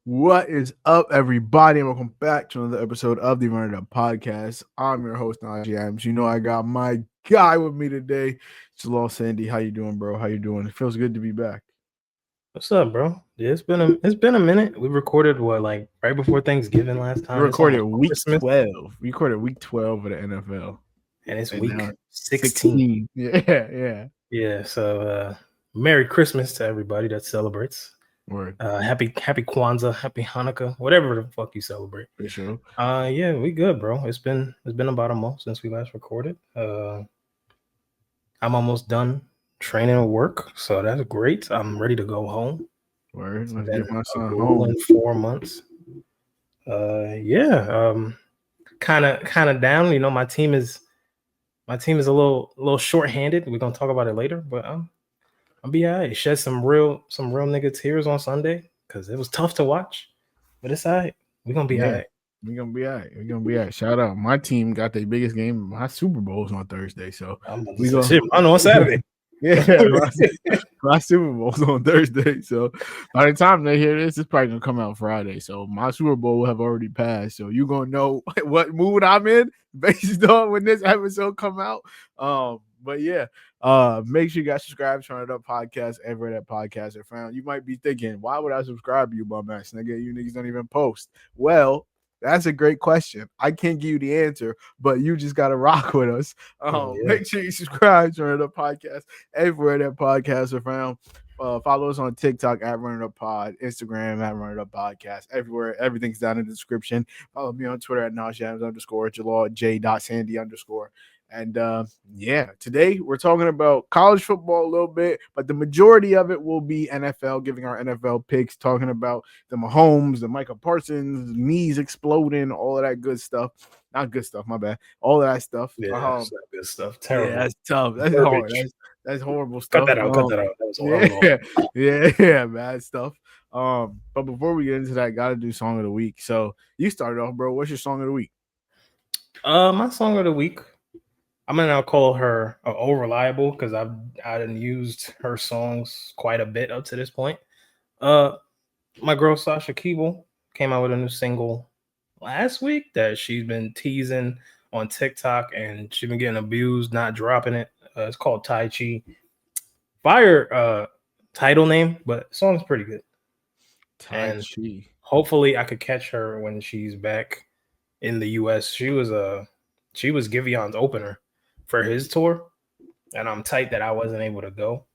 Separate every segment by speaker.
Speaker 1: What is up, everybody, and welcome back to another episode of the Run It Up Podcast. I'm your host, Najee Adams. You know I got my guy with me today, Jalaal Sandy. How you doing, bro? How you doing? It feels good to be back.
Speaker 2: What's up, bro? Yeah, it's been a minute. We recorded like right before Thanksgiving last
Speaker 1: We
Speaker 2: time. It's
Speaker 1: recorded
Speaker 2: almost
Speaker 1: week
Speaker 2: Christmas,
Speaker 1: 12. We recorded week 12 of the NFL.
Speaker 2: and it's
Speaker 1: And now
Speaker 2: week
Speaker 1: it's
Speaker 2: 16.
Speaker 1: 16. Yeah.
Speaker 2: Yeah, so Merry Christmas to everybody that celebrates.
Speaker 1: Word,
Speaker 2: Happy Kwanzaa, Happy Hanukkah, whatever the fuck you celebrate.
Speaker 1: for sure.
Speaker 2: Yeah, we good, bro. It's been about a month since we last recorded. I'm almost done training at work, so that's great. I'm ready to go home.
Speaker 1: Word.
Speaker 2: It's
Speaker 1: Let's
Speaker 2: been
Speaker 1: get my
Speaker 2: a
Speaker 1: son home.
Speaker 2: grueling 4 months. Yeah. Kind of down. You know, my team is a little short-handed. We're gonna talk about it later, but I'll be all right. Shed some real nigga tears on Sunday because it was tough to watch, but it's all right. We're gonna be all
Speaker 1: Yeah.
Speaker 2: right.
Speaker 1: We're gonna be all right. We're gonna be all right. Shout out. My team got their biggest game. My Super Bowl's on Thursday. So
Speaker 2: I'm about to
Speaker 1: we
Speaker 2: say
Speaker 1: go.
Speaker 2: shit. I know on Saturday.
Speaker 1: Yeah, my Super Bowl's on Thursday. So by the time they hear this, it's probably gonna come out Friday. So my Super Bowl will have already passed. So you gonna know what mood I'm in based on when this episode come out. But yeah, make sure you guys subscribe, turn it up podcast, everywhere that podcasts are found. You might be thinking, why would I subscribe to you, bum ass nigga? You niggas don't even post. Well, that's a great question. I can't give you the answer, but you just gotta rock with us.
Speaker 2: Yeah.
Speaker 1: Make sure you subscribe, turn it up podcast, everywhere that podcasts are found. Follow us on TikTok at Run It Up Pod, Instagram at Run It Up Podcast, everywhere. Everything's down in the description. Follow me on Twitter at @Najams_, Jalaal J.Sandy_. And yeah, today we're talking about college football a little bit, but the majority of it will be NFL, giving our NFL picks, talking about the Mahomes, the Micah Parsons, knees exploding, all of that good stuff. Not good stuff, my bad. All of that stuff.
Speaker 2: Yeah, it's not good stuff. Terrible.
Speaker 1: Yeah, that's tough. That's hard. That's horrible
Speaker 2: Cut
Speaker 1: stuff.
Speaker 2: that out. Cut that out. That was
Speaker 1: Yeah, yeah, bad stuff. But before we get into that, gotta do song of the week. So you started off, bro. What's your song of the week?
Speaker 2: My song of the week. I'm gonna now call her "Oh Reliable" because I done used her songs quite a bit up to this point. My girl Sasha Keable came out with a new single last week that she's been teasing on TikTok, and she's been getting abused not dropping it. It's called Tai Chi. Fire title name, but the song's pretty good.
Speaker 1: Tai Chi.
Speaker 2: Hopefully, I could catch her when she's back in the U.S. She was Givion's opener for his tour, and I'm tight that I wasn't able to go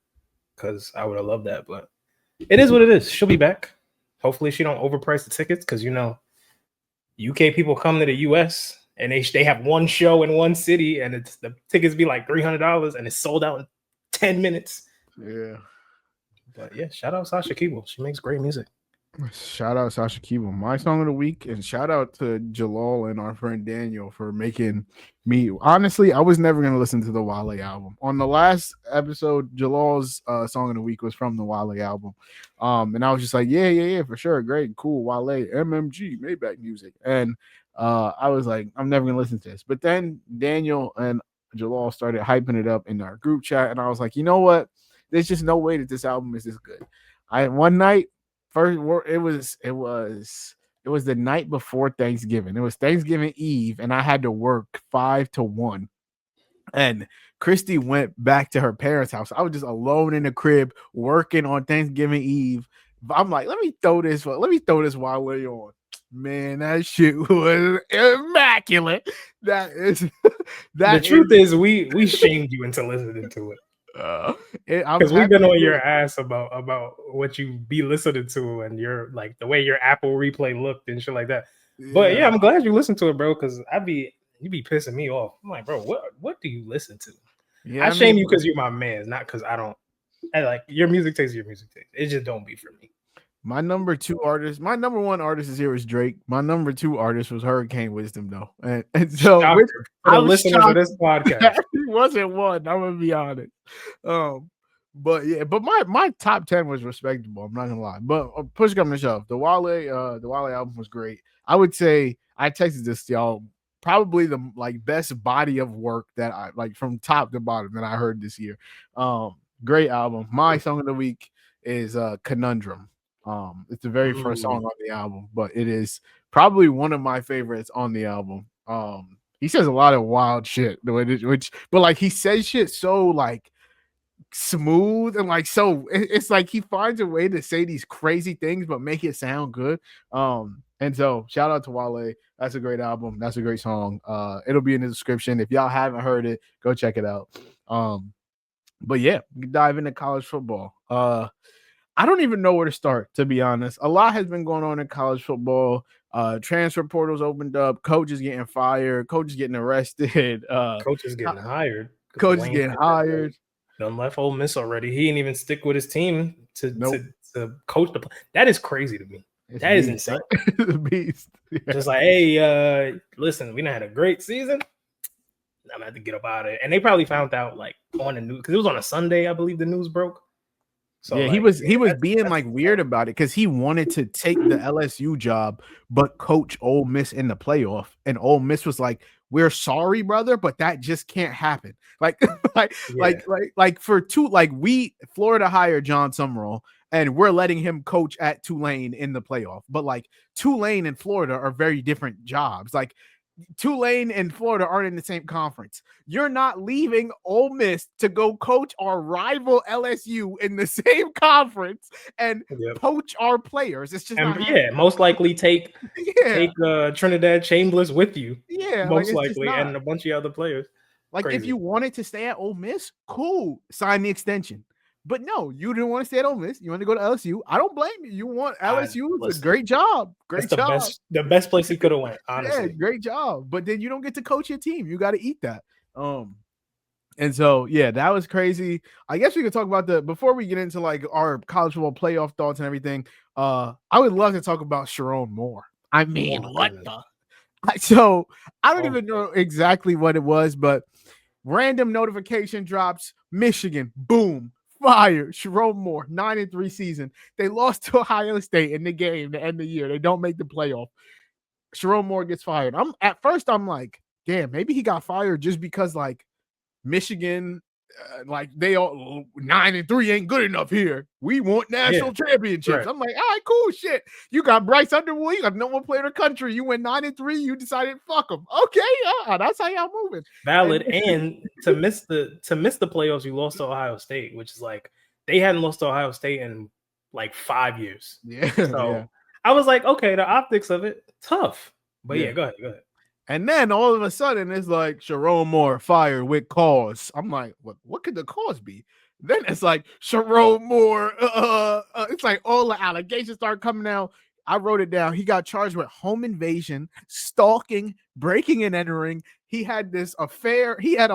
Speaker 2: because I would have loved that. But it is what it is. She'll be back. Hopefully, she don't overprice the tickets because UK people come to the US and they have one show in one city, and the tickets be like $300 and it's sold out in 10 minutes.
Speaker 1: Yeah.
Speaker 2: But yeah, shout out Sasha Keable. She makes great music.
Speaker 1: Shout out Sasha Keable, my song of the week, and shout out to Jalaal and our friend Daniel for making me. Honestly, I was never gonna listen to the Wale album. On the last episode, Jalal's song of the week was from the Wale album, and I was just like, yeah, for sure, great, cool, Wale, MMG, Maybach music, and I was like, I'm never gonna listen to this. But then Daniel and Jalaal started hyping it up in our group chat, and I was like, you know what? There's just no way that this album is this good. One night. First, it was the night before Thanksgiving. It was Thanksgiving Eve, and I had to work 5 to 1. And Christy went back to her parents' house. I was just alone in the crib working on Thanksgiving Eve. I'm like, let me throw this Wale on. Man, that shit was immaculate. That is
Speaker 2: The truth is we shamed you into listening to it. Because we've been on your ass about what you be listening to and your like the way your Apple replay looked and shit like that. But yeah, I'm glad you listened to it, bro. Because you be pissing me off. I'm like, bro, what do you listen to? Yeah, I shame you because you're my man, not because I like your music taste. Your music taste. It just don't be for me.
Speaker 1: My number one artist is here is Drake. My number 2 artist was Hurricane Wisdom, though, and so
Speaker 2: for the listeners of this podcast,
Speaker 1: he wasn't one. I'm gonna be honest. But yeah, but my top 10 was respectable. I'm not gonna lie. But push come to shove, the Wale album was great. I would say I texted this to y'all. Probably the best body of work that I like from top to bottom that I heard this year. Great album. My song of the week is Conundrum. It's the very first song on the album, but it is probably one of my favorites on the album. He says a lot of wild shit, but like he says shit so like smooth and like so it's like he finds a way to say these crazy things but make it sound good. And so shout out to Wale. That's a great album. That's a great song. It'll be in the description. If y'all haven't heard it, go check it out. But yeah, dive into college football. I don't even know where to start, to be honest. A lot has been going on in college football. Transfer portals opened up, coaches getting fired, coaches getting arrested,
Speaker 2: coaches getting hired.
Speaker 1: Coaches getting hired.
Speaker 2: Done left Ole Miss already. He didn't even stick with his team to coach the. That is crazy to me. That is insane.
Speaker 1: The beast.
Speaker 2: Yeah. Just like, hey, listen, we done had a great season. I'm gonna have to get up out of it. And they probably found out like on the news because it was on a Sunday, I believe the news broke.
Speaker 1: So yeah, like, he was being like weird about it because he wanted to take the LSU job, but coach Ole Miss in the playoff, and Ole Miss was like, "We're sorry, brother, but that just can't happen." Like Florida hired John Summerall, and we're letting him coach at Tulane in the playoff, but like Tulane and Florida are very different jobs. Like Tulane and Florida aren't in the same conference. You're not leaving Ole Miss to go coach our rival LSU in the same conference and poach our players. It's just
Speaker 2: most likely take Trinidad Chambers with you.
Speaker 1: Yeah,
Speaker 2: most likely, and a bunch of other players.
Speaker 1: Like if you wanted to stay at Ole Miss, cool, sign the extension. But no, you didn't want to stay at Ole Miss. You want to go to LSU. I don't blame you. You want LSU. It's a great job. Great job.
Speaker 2: The best place he could have went, honestly.
Speaker 1: Yeah, great job. But then you don't get to coach your team. You got to eat that. And so, yeah, that was crazy. I guess we could talk about before we get into like our college football playoff thoughts and everything. I would love to talk about Sherrone Moore. I mean, So I don't even know exactly what it was, but random notification drops. Michigan, boom. Fired Sherrone Moore, 9-3 season. They lost to Ohio State in the game to end the year. They don't make the playoff. Sherrone Moore gets fired. I'm like, damn, maybe he got fired just because like Michigan, like they all 9-3 ain't good enough here. We want national championships. Right. I'm like, all right, cool shit. You got Bryce Underwood. You got no one player in the country. You went 9-3. You decided fuck them. Okay, that's how y'all moving.
Speaker 2: Valid. And to miss the playoffs, you lost to Ohio State, which is like they hadn't lost to Ohio State in like 5 years.
Speaker 1: Yeah.
Speaker 2: So I was like, okay, the optics of it, tough. But go ahead.
Speaker 1: And then all of a sudden, it's like Sherrone Moore fired with cause. I'm like, what could the cause be? Then it's like Sherrone Moore. It's like all the allegations start coming out. I wrote it down. He got charged with home invasion, stalking, breaking and entering. He had this affair. He has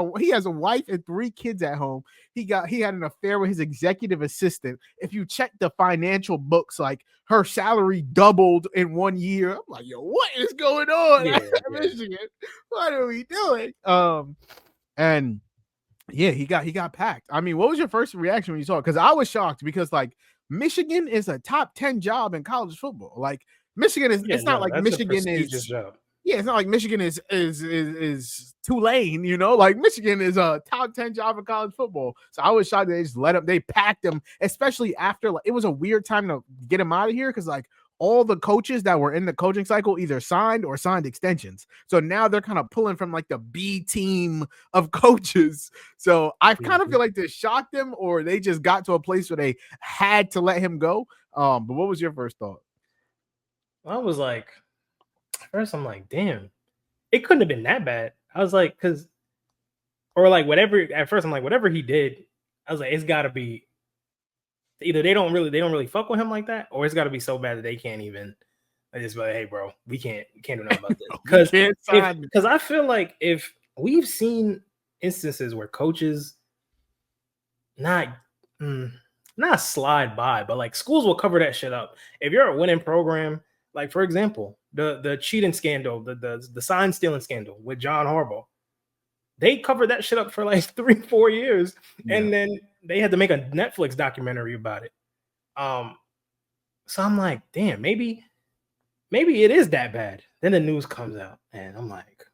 Speaker 1: a wife and 3 kids at home. He had an affair with his executive assistant. If you check the financial books, like her salary doubled in 1 year. I'm like, yo, what is going on? Michigan? What are we doing? And yeah, he got packed. I mean, what was your first reaction when you saw it? Because I was shocked because like Michigan is a top 10 job in college football. Like Michigan is. It's not like Michigan is. Job. Yeah, it's not like Michigan is Tulane, you know, like Michigan is a top 10 job in college football. So I was shocked they just they packed him, especially after like it was a weird time to get him out of here because like all the coaches that were in the coaching cycle either signed or signed extensions. So now they're kind of pulling from like the B team of coaches. So I kind of feel like they shocked him or they just got to a place where they had to let him go. But what was your first thought?
Speaker 2: I was like, first, I'm like, damn, it couldn't have been that bad. I was like, at first, I'm like, whatever he did, I was like, it's got to be either they don't really fuck with him like that, or it's got to be so bad that they can't even. I just be like, hey, bro, we can't do nothing about this. Because I feel like if we've seen instances where coaches not slide by, but like schools will cover that shit up. If you're a winning program, like for example, the cheating scandal, the sign stealing scandal with John Harbaugh, they covered that shit up for like 3-4 years, and then they had to make a Netflix documentary about it. So I'm like, damn, maybe it is that bad. Then the news comes out, and I'm like,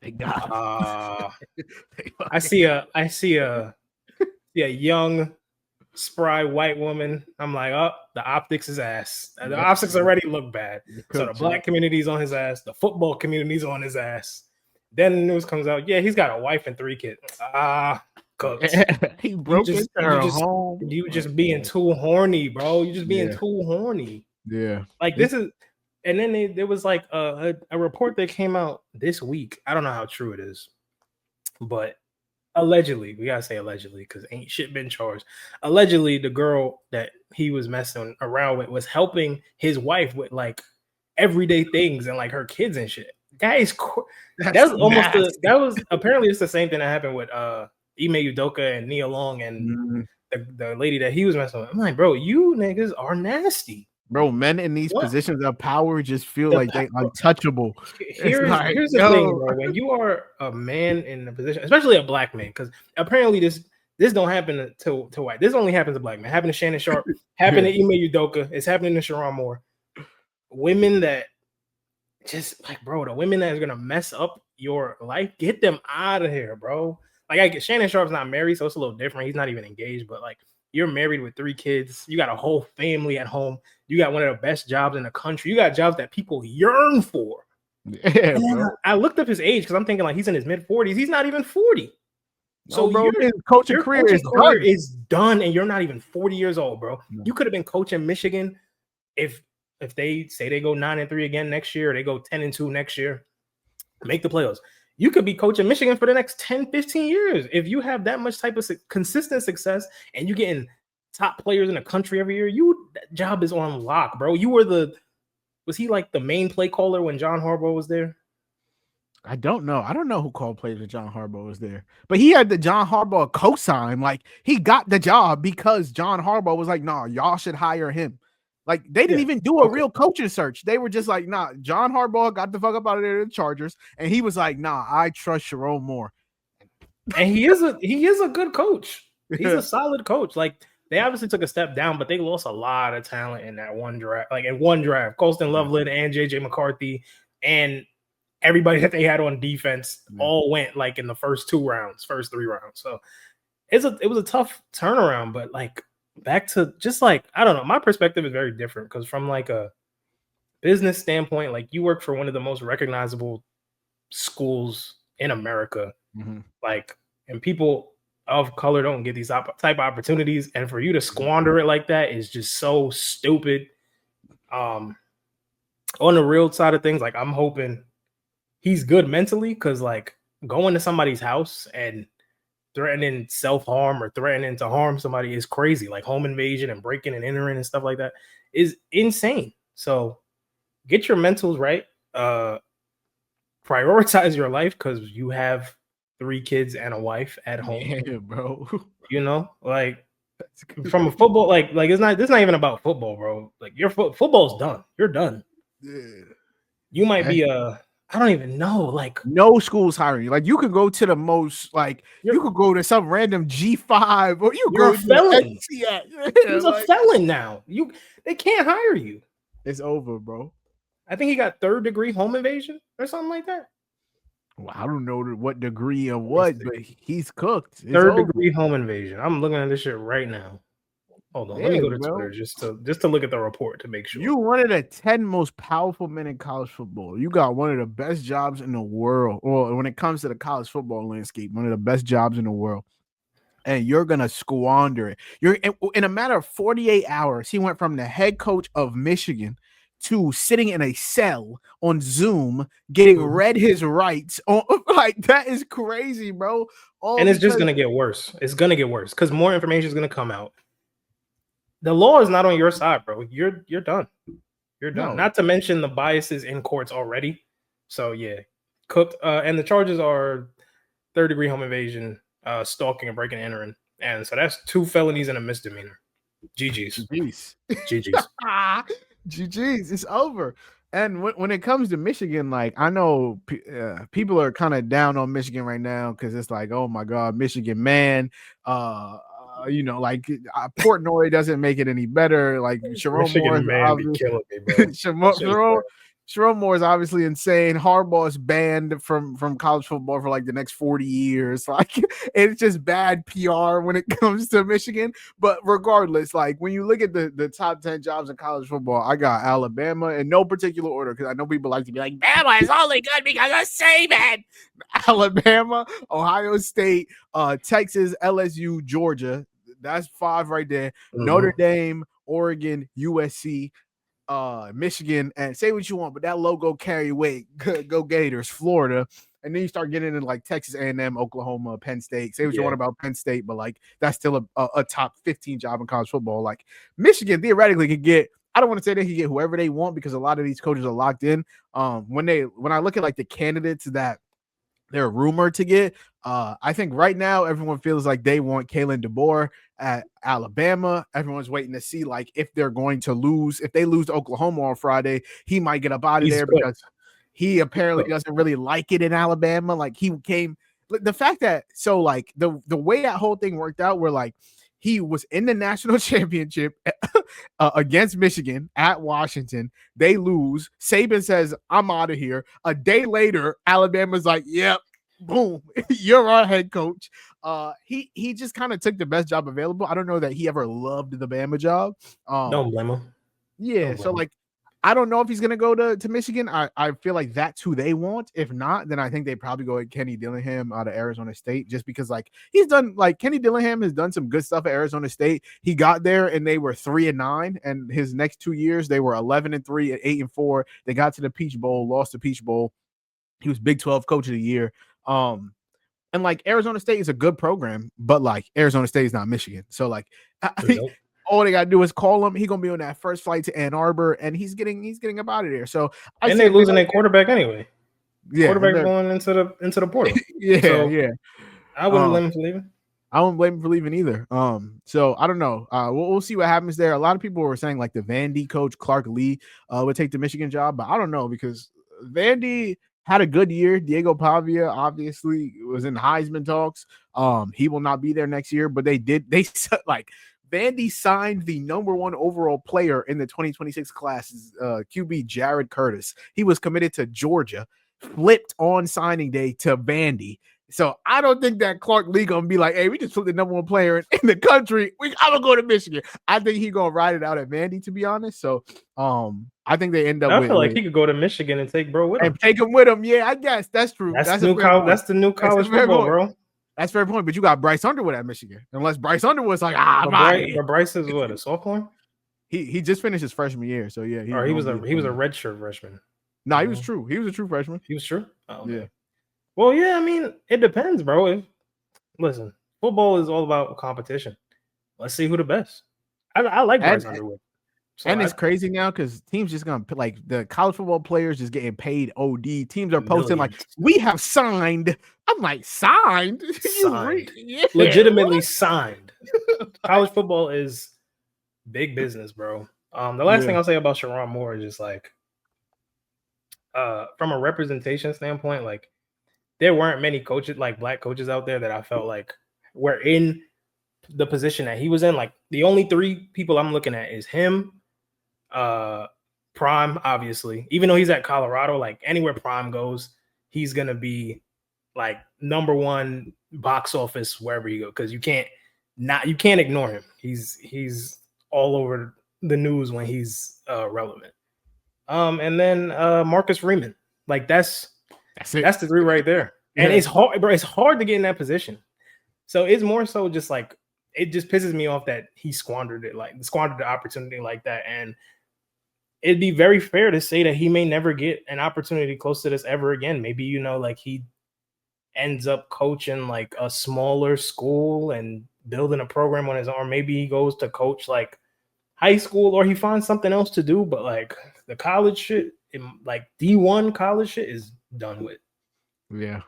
Speaker 1: they got
Speaker 2: I see a young spry white woman. I'm like, oh, the optics is ass. The optics already look bad. So the black community's on his ass. The football community's on his ass. Then the news comes out, yeah, he's got a wife and 3 kids. Cooked.
Speaker 1: He broke into her home.
Speaker 2: You just being too horny, bro. You just being too horny.
Speaker 1: Yeah.
Speaker 2: Like this is, and then there was like a report that came out this week. I don't know how true it is, but allegedly, we gotta say allegedly because ain't shit been charged. Allegedly, the girl that he was messing around with was helping his wife with like everyday things and like her kids and shit. That was apparently it's the same thing that happened with Ime Udoka and Nia Long and the lady that he was messing with. I'm like, bro, you niggas are nasty.
Speaker 1: Bro, men in these positions of power just feel like they untouchable.
Speaker 2: Here's the thing, bro. When you are a man in a position, especially a black man, because apparently this don't happen to white. This only happens to black men. Happened to Shannon Sharp. Happened to Ime Udoka. It's happening to Sherrone Moore. Women that just like, bro, the women that are gonna mess up your life, get them out of here, bro. Like, Shannon Sharp's not married, so it's a little different. He's not even engaged, but like, you're married with 3 kids. You got a whole family at home. You got one of the best jobs in the country. You got jobs that people yearn for. Yeah, I looked up his age because I'm thinking like he's in his mid-40s. He's not even 40. So,
Speaker 1: bro, his coaching career
Speaker 2: is done, and you're not even 40 years old, bro. No. You could have been coaching Michigan if they say they go 9-3 again next year, or they go 10-2 next year, make the playoffs. You could be coaching Michigan for the next 10, 15 years. If you have that much type of consistent success and you're getting top players in the country every year, that job is on lock, bro. You were was he like the main play caller when John Harbaugh was there?
Speaker 1: I don't know. I don't know who called plays when John Harbaugh was there. But he had the John Harbaugh cosign. Like, he got the job because John Harbaugh was like, nah, y'all should hire him. Like, they didn't even do a real coaching search. They were just like, nah, John Harbaugh got the fuck up out of there to the Chargers. And he was like, nah, I trust Sherrone Moore.
Speaker 2: And he is a good coach. He's a solid coach. Like, they obviously took a step down, but they lost a lot of talent in that one draft. Like, in one draft, Colston Loveland and JJ McCarthy and everybody that they had on defense all went like in the first 3 rounds. So it was a tough turnaround, but like, back to just like, I don't know, my perspective is very different because from like a business standpoint, like, you work for one of the most recognizable schools in America, like, and people of color don't get these type of opportunities, and for you to squander it like that is just so stupid. On the real side of things, like, I'm hoping he's good mentally, because like, going to somebody's house and threatening self-harm or threatening to harm somebody is crazy. Like, home invasion and breaking and entering and stuff like that is insane. So get your mentals right. Prioritize your life, because you have 3 kids and a wife at home.
Speaker 1: Yeah, bro.
Speaker 2: You know, like, from a football, like it's not even about football, bro. Like, your football's done. You're done. Yeah. You might be I don't even know. Like,
Speaker 1: no school's hiring you. Like, you could go to the most, like, you could go to some random G5, or you're
Speaker 2: a felon. He's a felon now. They can't hire you.
Speaker 1: It's over, bro.
Speaker 2: I think he got 3rd-degree home invasion or something like that.
Speaker 1: Well, I don't know what degree of what, but he's cooked.
Speaker 2: 3rd-degree home invasion. I'm looking at this shit right now. Hold on, let me go to Twitter just to look at the report to make sure.
Speaker 1: You one of the 10 most powerful men in college football. You got one of the best jobs in the world, or when it comes to the college football landscape, one of the best jobs in the world, and you're gonna squander it. You're in a matter of 48 hours. He went from the head coach of Michigan to sitting in a cell on Zoom, getting read his rights. Like, that is crazy, bro.
Speaker 2: And it's just gonna get worse. It's gonna get worse because more information is gonna come out. The law is not on your side, bro. You're done. You're done. No. Not to mention the biases in courts already. So yeah, cooked. And the charges are 3rd-degree home invasion, stalking, and breaking and entering. And so that's 2 felonies and a misdemeanor. GG's. GG's.
Speaker 1: GG's. It's over. And when it comes to Michigan, like, I know people are kind of down on Michigan right now because it's like, oh my God, Michigan, man. You know, like, Portnoy doesn't make it any better. Like, Sherrone Moore
Speaker 2: be killing me, bro.
Speaker 1: Sherrone, Sherrone Moore is obviously insane. Harbaugh is banned from college football for like the next 40 years. Like it's just bad PR when it comes to Michigan. But regardless, like when you look at the top 10 jobs in college football, I got Alabama in no particular order because I know people like to be like, Bama is only good because of Saban. Alabama, Ohio State, Texas, LSU, Georgia. That's 5 right there.
Speaker 2: Mhm.
Speaker 1: Notre Dame, Oregon, USC, Michigan, and say what you want, but that logo carry weight. Go Gators, Florida. And then you start getting into like Texas A&M, Oklahoma, Penn State. Say what you want about Penn State, but like that's still a top 15 job in college football. Like Michigan theoretically could get, I don't want to say they can get whoever they want because a lot of these coaches are locked in. When I look at like the candidates that they're rumored to get, I think right now everyone feels like they want Kalen DeBoer at Alabama. Everyone's waiting to see like if they're going to lose. If they lose to Oklahoma on Friday, he might get up out of there because he apparently doesn't really like it in Alabama. Like he came, the fact that so like the way that whole thing worked out, where like he was in the national championship against Michigan at Washington. They lose. Saban says, I'm out of here. A day later, Alabama's like, yep, boom, you're our head coach. He just kind of took the best job available. I don't know that he ever loved the Bama job.
Speaker 2: Don't blame him.
Speaker 1: Yeah, so like I don't know if he's gonna go to Michigan. I feel like that's who they want. If not, then I think they probably go with Kenny Dillingham out of Arizona State, just because like he's done, like Kenny Dillingham has done some good stuff at Arizona State. He got there and they were 3-9, and his next 2 years they were 11-3 and 8-4. They got to the Peach Bowl, lost the Peach Bowl. He was Big 12 Coach of the Year. And like Arizona State is a good program, but like Arizona State is not Michigan. So like all they gotta do is call him. He's gonna be on that first flight to Ann Arbor, and he's getting up out of there. So
Speaker 2: and they're losing their quarterback anyway.
Speaker 1: Yeah,
Speaker 2: quarterback going into the portal.
Speaker 1: yeah.
Speaker 2: I wouldn't blame him for leaving.
Speaker 1: I wouldn't blame him for leaving either. So I don't know. We'll see what happens there. A lot of people were saying like the Vandy coach Clark Lee would take the Michigan job, but I don't know because Vandy had a good year. Diego Pavia obviously was in Heisman talks. He will not be there next year, but they like Vandy signed the number 1 overall player in the 2026 class, QB Jared Curtis. He was committed to Georgia, flipped on signing day to Vandy. So I don't think that Clark Lee gonna be like, hey, we just flipped the number 1 player in the country. I'm gonna go to Michigan. I think he gonna ride it out at Vandy, to be honest. So I think they end up.
Speaker 2: I feel like he could go to Michigan and take bro with him.
Speaker 1: And take him with him. Yeah, I guess that's true.
Speaker 2: That's the new college football, bro.
Speaker 1: That's fair point, but you got Bryce Underwood at Michigan. Unless Bryce Underwood's like,
Speaker 2: but Bryce is what, a sophomore?
Speaker 1: He just finished his freshman year, so yeah.
Speaker 2: He was a redshirt freshman.
Speaker 1: No, he was true. He was a true freshman.
Speaker 2: He was true. Oh, okay.
Speaker 1: Yeah.
Speaker 2: Well, yeah. I mean, it depends, bro. Listen, football is all about competition. Let's see who the best. I like Bryce Underwood.
Speaker 1: So it's crazy now because teams just gonna put like the college football players just getting paid OD. Teams are posting like, we have signed. I'm like, signed?
Speaker 2: Legitimately signed. College football is big business, bro. The last thing I'll say about Sherrone Moore is just like, from a representation standpoint, like there weren't many coaches, like black coaches out there that I felt like were in the position that he was in. Like the only 3 people I'm looking at is him, Prime, obviously, even though he's at Colorado, like anywhere Prime goes, he's gonna be like number 1 box office wherever you go, because you can't ignore him. He's all over the news when he's relevant. And then Marcus Freeman, like that's it. That's the 3 right there. And it's hard, bro. It's hard to get in that position. So it's more so just like it just pisses me off that he squandered the opportunity like that. And it'd be very fair to say that he may never get an opportunity close to this ever again. Maybe, like he ends up coaching like a smaller school and building a program on his own. Maybe he goes to coach like high school, or he finds something else to do. But like the college shit, like D1 college shit is done with.
Speaker 1: Yeah.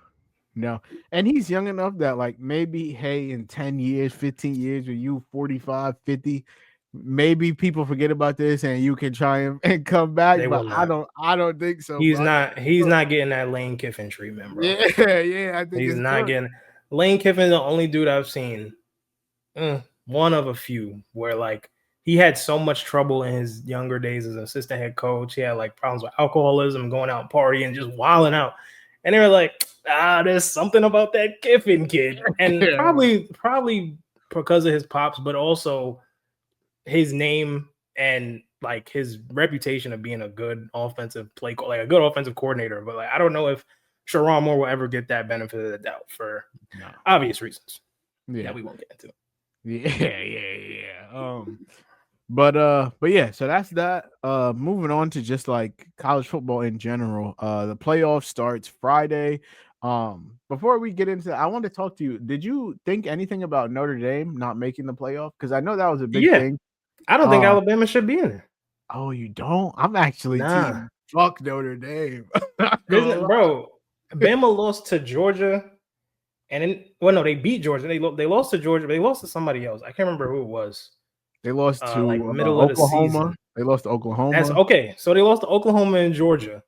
Speaker 1: No. And he's young enough that like maybe, hey, in 10 years, 15 years, when you 45, 50, maybe people forget about this and you can try and come back. But I don't think so.
Speaker 2: He's not getting that Lane Kiffin treatment, bro.
Speaker 1: Yeah. I think
Speaker 2: he's not getting Lane Kiffin. The only dude I've seen, one of a few, where like he had so much trouble in his younger days as an assistant head coach. He had like problems with alcoholism, going out partying, just wilding out. And they were like, there's something about that Kiffin kid. And probably because of his pops, but also his name and like his reputation of being a good offensive like a good offensive coordinator. But like, I don't know if Sherrone Moore will ever get that benefit of the doubt for obvious reasons that we won't get into.
Speaker 1: Yeah. But yeah, so that's that. Moving on to just like college football in general. The playoff starts Friday. Before we get into I want to talk to you. Did you think anything about Notre Dame not making the playoff? Because I know that was a big thing.
Speaker 2: I don't think Alabama should be in there.
Speaker 1: Oh, you don't? I'm actually team fuck Notre Dame.
Speaker 2: Bro, Bama lost to Georgia. And then, no, they beat Georgia. They lost to Georgia, but they lost to somebody else. I can't remember who it was.
Speaker 1: They lost to
Speaker 2: like middle of the season.
Speaker 1: They lost to Oklahoma.
Speaker 2: That's okay. So they lost to Oklahoma and Georgia.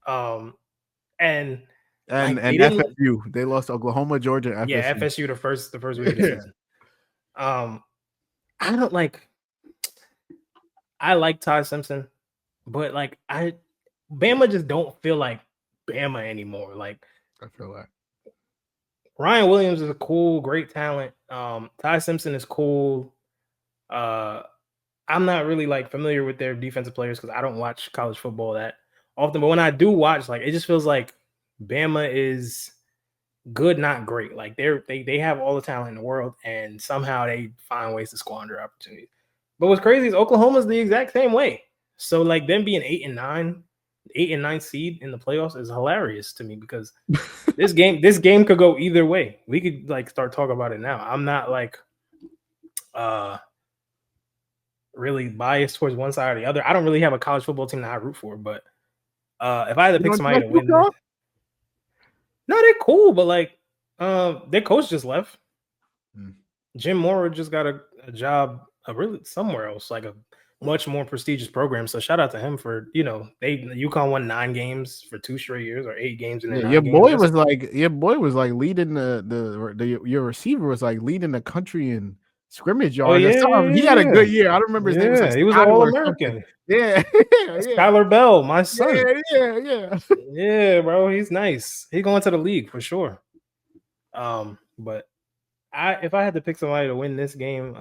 Speaker 1: And FSU. They lost to Oklahoma, Georgia, FSU.
Speaker 2: Yeah, FSU the first week of the season. I don't like. I like Ty Simpson, but like Bama just don't feel like Bama anymore. Like
Speaker 1: I feel like
Speaker 2: Ryan Williams is a cool, great talent. Ty Simpson is cool. I'm not really like familiar with their defensive players because I don't watch college football that often. But when I do watch, like it just feels like Bama is good, not great. Like they have all the talent in the world, and somehow they find ways to squander opportunities. But what's crazy is Oklahoma's the exact same way. So like them being 8 and 9 seed in the playoffs is hilarious to me because this game could go either way. We could like start talking about it now. I'm not like really biased towards one side or the other. I don't really have a college football team that I root for, but if I had to pick somebody to win, no, they're cool, but like their coach just left. Jim Mora just got a job really somewhere else, like a much more prestigious program. So shout out to him for, UConn won 9 games for 2 straight years or 8 games in
Speaker 1: your boy was like leading your receiver was like leading the country in scrimmage yards. He had a good year. I don't remember his name.
Speaker 2: He was an All-American.
Speaker 1: Yeah.
Speaker 2: Skylar Bell, my son.
Speaker 1: Yeah.
Speaker 2: Yeah, bro. He's nice. He's going to the league for sure. But if I had to pick somebody to win this game,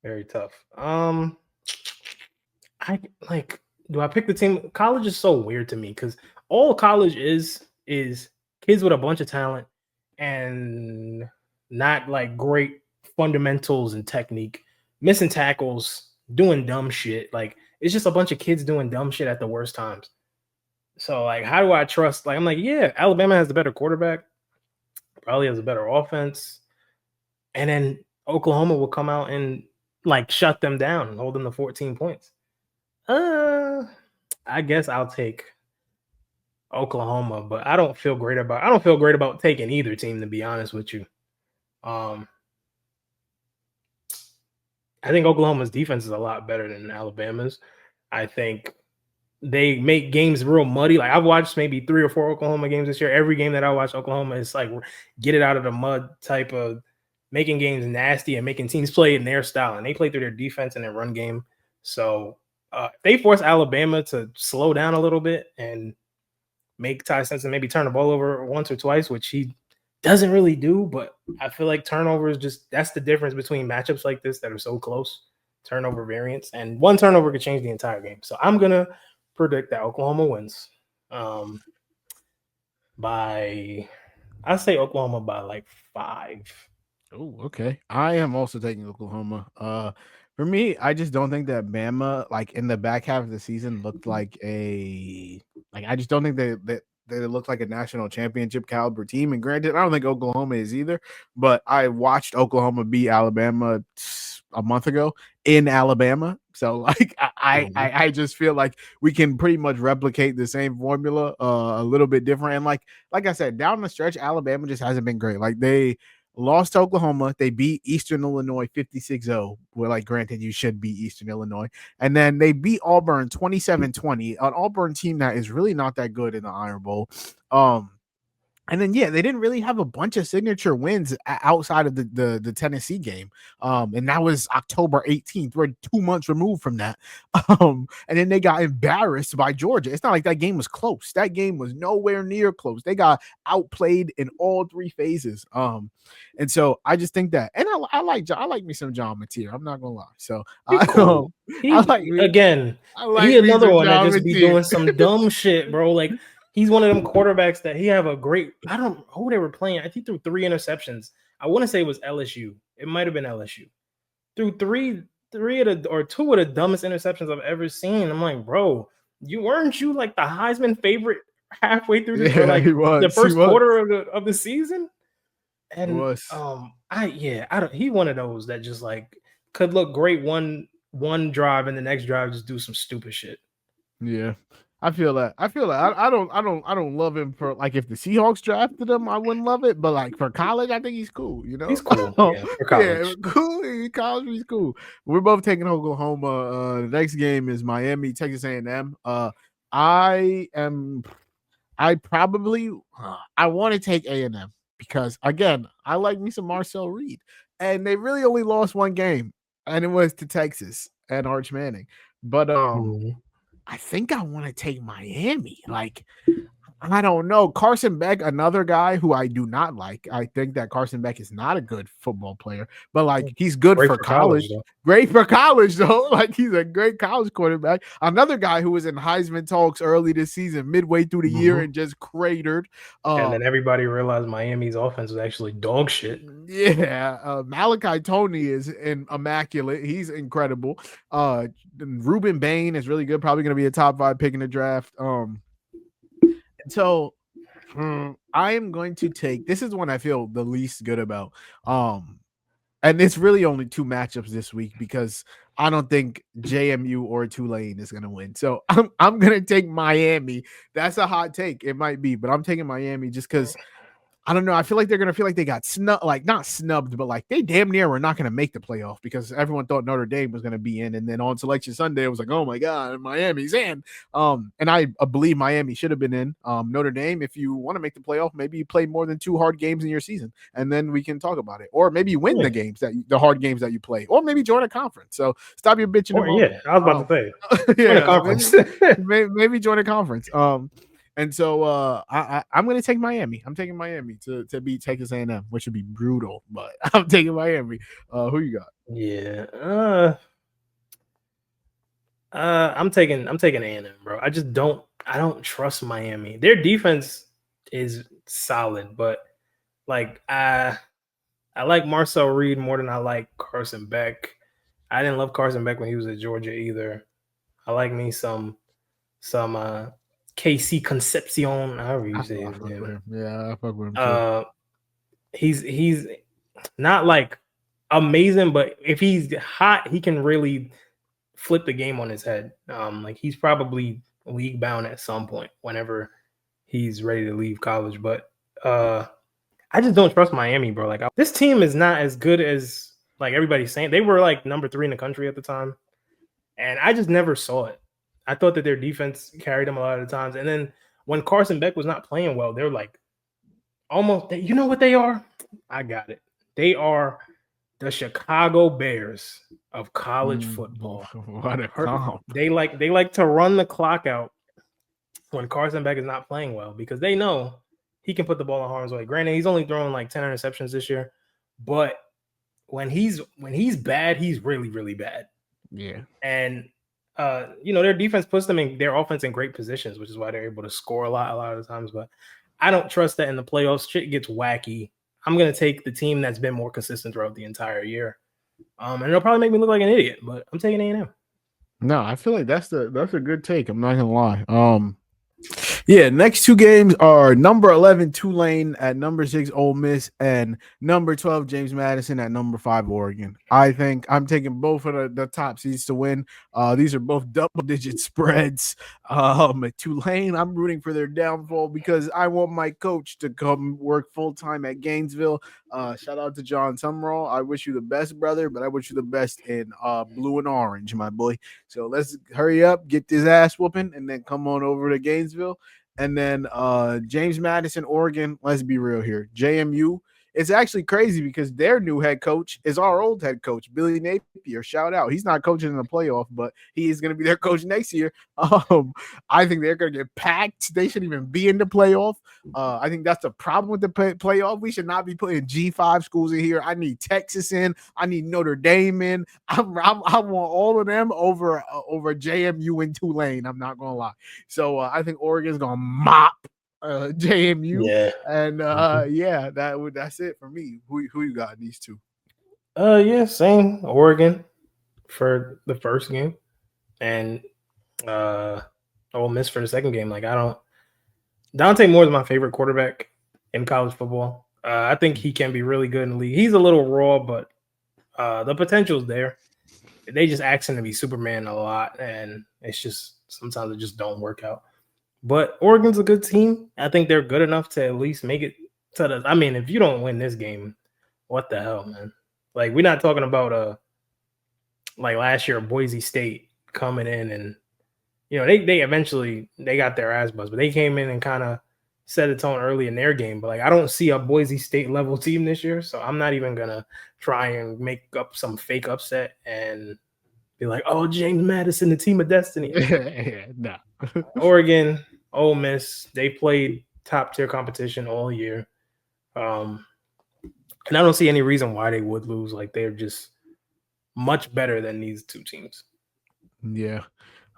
Speaker 2: very tough. Do I pick the team? College is so weird to me because all college is kids with a bunch of talent and not like great fundamentals and technique, missing tackles, doing dumb shit. Like it's just a bunch of kids doing dumb shit at the worst times. So like, how do I trust? Like, I'm like, yeah, Alabama has the better quarterback, probably has a better offense, and then Oklahoma will come out and like shut them down and hold them to 14 points. I guess I'll take Oklahoma, but I don't feel great about taking either team, to be honest with you. I think Oklahoma's defense is a lot better than Alabama's. I think they make games real muddy. Like I've watched maybe 3 or 4 Oklahoma games this year. Every game that I watch Oklahoma is like get it out of the mud type of making games nasty and making teams play in their style. And they play through their defense and their run game. So if they force Alabama to slow down a little bit and make Ty Simpson maybe turn the ball over once or twice, which he doesn't really do, but I feel like turnovers that's the difference between matchups like this that are so close, turnover variance, and one turnover could change the entire game. So I'm going to predict that Oklahoma wins I say Oklahoma by like 5.
Speaker 1: Oh, okay. I am also taking Oklahoma. For me, I just don't think that Bama, like in the back half of the season, looked like I just don't think that they looked like a national championship caliber team. And granted, I don't think Oklahoma is either, but I watched Oklahoma beat Alabama a month ago in Alabama. So like I just feel like we can pretty much replicate the same formula a little bit different. And like I said, down the stretch, Alabama just hasn't been great. Like they lost to Oklahoma. They beat Eastern Illinois 56-0. Well, like, granted, you should beat Eastern Illinois. And then they beat Auburn 27-20, an Auburn team that is really not that good in the Iron Bowl. And then they didn't really have a bunch of signature wins outside of the Tennessee game. And that was October 18th. We're 2 months removed from that. And then they got embarrassed by Georgia. It's not like that game was close. That game was nowhere near close. They got outplayed in all 3 phases. And so I just think that, and I like me some John Mateer. I'm not gonna lie. So
Speaker 2: cool.
Speaker 1: I like me,
Speaker 2: again. He another one that just be doing some dumb shit, bro. Like he's one of them quarterbacks that he have a great. I don't know who they were playing. I think he threw 3 interceptions. I want to say it was LSU. It might have been LSU. Threw three of the or 2 of the dumbest interceptions I've ever seen. I'm like, bro, weren't you like the Heisman favorite halfway through this, or like the first quarter of the season? And I don't. He one of those that just like could look great one drive and the next drive just do some stupid shit.
Speaker 1: Yeah, I feel that. I don't love him for like if the Seahawks drafted him, I wouldn't love it. But like for college, I think he's cool. You know,
Speaker 2: he's cool. Yeah, for college,
Speaker 1: cool. In college, he's cool. We're both taking Oklahoma. The next game is Miami, Texas A&M. I want to take A&M because again, I like me some Marcel Reed, and they really only lost 1 game, and it was to Texas and Arch Manning. But I think I want to take Miami. Like, I don't know. Carson Beck, another guy who I do not like. I think that Carson Beck is not a good football player, but like he's good for college. Great for college, though. Like he's a great college quarterback. Another guy who was in Heisman talks early this season, midway through the year, and just cratered.
Speaker 2: And then everybody realized Miami's offense was actually dog shit.
Speaker 1: Yeah, Malachi Tony is immaculate. He's incredible. Ruben Bain is really good. Probably going to be a top 5 pick in the draft. So I am going to take, this is one I feel the least good about. And it's really only 2 matchups this week because I don't think JMU or Tulane is going to win. So I'm going to take Miami. That's a hot take. It might be, but I'm taking Miami just because I don't know. I feel like they're going to feel like they got snubbed, like not snubbed, but like they damn near were not going to make the playoff because everyone thought Notre Dame was going to be in. And then on Selection Sunday, it was like, oh my God, Miami's in. And I believe Miami should have been in. Notre Dame, if you want to make the playoff, maybe you play more than 2 hard games in your season and then we can talk about it. Or maybe you win the hard games that you play, or maybe join a conference. So stop your bitching.
Speaker 2: I was about to say, join a conference.
Speaker 1: maybe join a conference. And so I'm going to take Miami. I'm taking Miami to beat Texas A&M, which would be brutal, but I'm taking Miami. Who you got?
Speaker 2: Yeah. I'm taking A&M, bro. I don't trust Miami. Their defense is solid, but like I like Marcel Reed more than I like Carson Beck. I didn't love Carson Beck when he was at Georgia either. I like me some KC Concepcion, however you say his name.
Speaker 1: Yeah, I fuck with him too.
Speaker 2: He's not like amazing, but if he's hot, he can really flip the game on his head. Like he's probably league bound at some point whenever he's ready to leave college. But I just don't trust Miami, bro. Like this team is not as good as like everybody's saying. They were like number 3 in the country at the time, and I just never saw it. I thought that their defense carried them a lot of the times. And then when Carson Beck was not playing well, they're like almost, you know what they are? I got it. They are the Chicago Bears of college football.
Speaker 1: What a comp.
Speaker 2: They like to run the clock out when Carson Beck is not playing well because they know he can put the ball in harm's way. Granted, he's only thrown like 10 interceptions this year, but when he's bad, he's really, really bad.
Speaker 1: Yeah.
Speaker 2: And their defense puts them in their offense in great positions, which is why they're able to score a lot of the times. But I don't trust that in the playoffs. Shit gets wacky. I'm going to take the team that's been more consistent throughout the entire year. And it'll probably make me look like an idiot, but I'm taking A&M.
Speaker 1: No, I feel like that's a good take. I'm not going to lie. Yeah, next 2 games are number 11 Tulane at number 6 Ole Miss and number 12 James Madison at number 5 Oregon. I think I'm taking both of the top seeds to win. These are both double-digit spreads. Tulane, I'm rooting for their downfall because I want my coach to come work full-time at Gainesville. Shout out to John Summerall. I wish you the best, brother, but I wish you the best in blue and orange, my boy. So let's hurry up, get this ass whooping, and then come on over to Gainesville And then James Madison, Oregon. Let's be real here. JMU. It's actually crazy because their new head coach is our old head coach, Billy Napier. Shout out. He's not coaching in the playoff, but he is going to be their coach next year. I think they're going to get packed. They shouldn't even be in the playoff. I think that's the problem with the playoff. We should not be putting G5 schools in here. I need Texas in. I need Notre Dame in. I want all of them over JMU and Tulane. I'm not going to lie. So I think Oregon's going to mop JMU.
Speaker 2: Yeah.
Speaker 1: And yeah, that's it for me. Who you got in these two?
Speaker 2: Yeah, same. Oregon for the first game, and Ole Miss for the second game. Like Dante Moore is my favorite quarterback in college football. I think he can be really good in the league. He's a little raw, but the potential is there. They just ask him to be Superman a lot, and it's just sometimes it just don't work out. But Oregon's a good team. I think they're good enough to at least make it to the. I mean, if you don't win this game, what the hell, man? Like, we're not talking about like last year, Boise State coming in and they eventually they got their ass buzzed, but they came in and kind of set a tone early in their game. But like, I don't see a Boise State level team this year, so I'm not even gonna try and make up some fake upset and be like, "Oh, James Madison, the team of destiny."
Speaker 1: No.
Speaker 2: Oregon, Ole Miss, they played top tier competition all year, and I don't see any reason why they would lose. Like, they're just much better than these two teams.
Speaker 1: Yeah.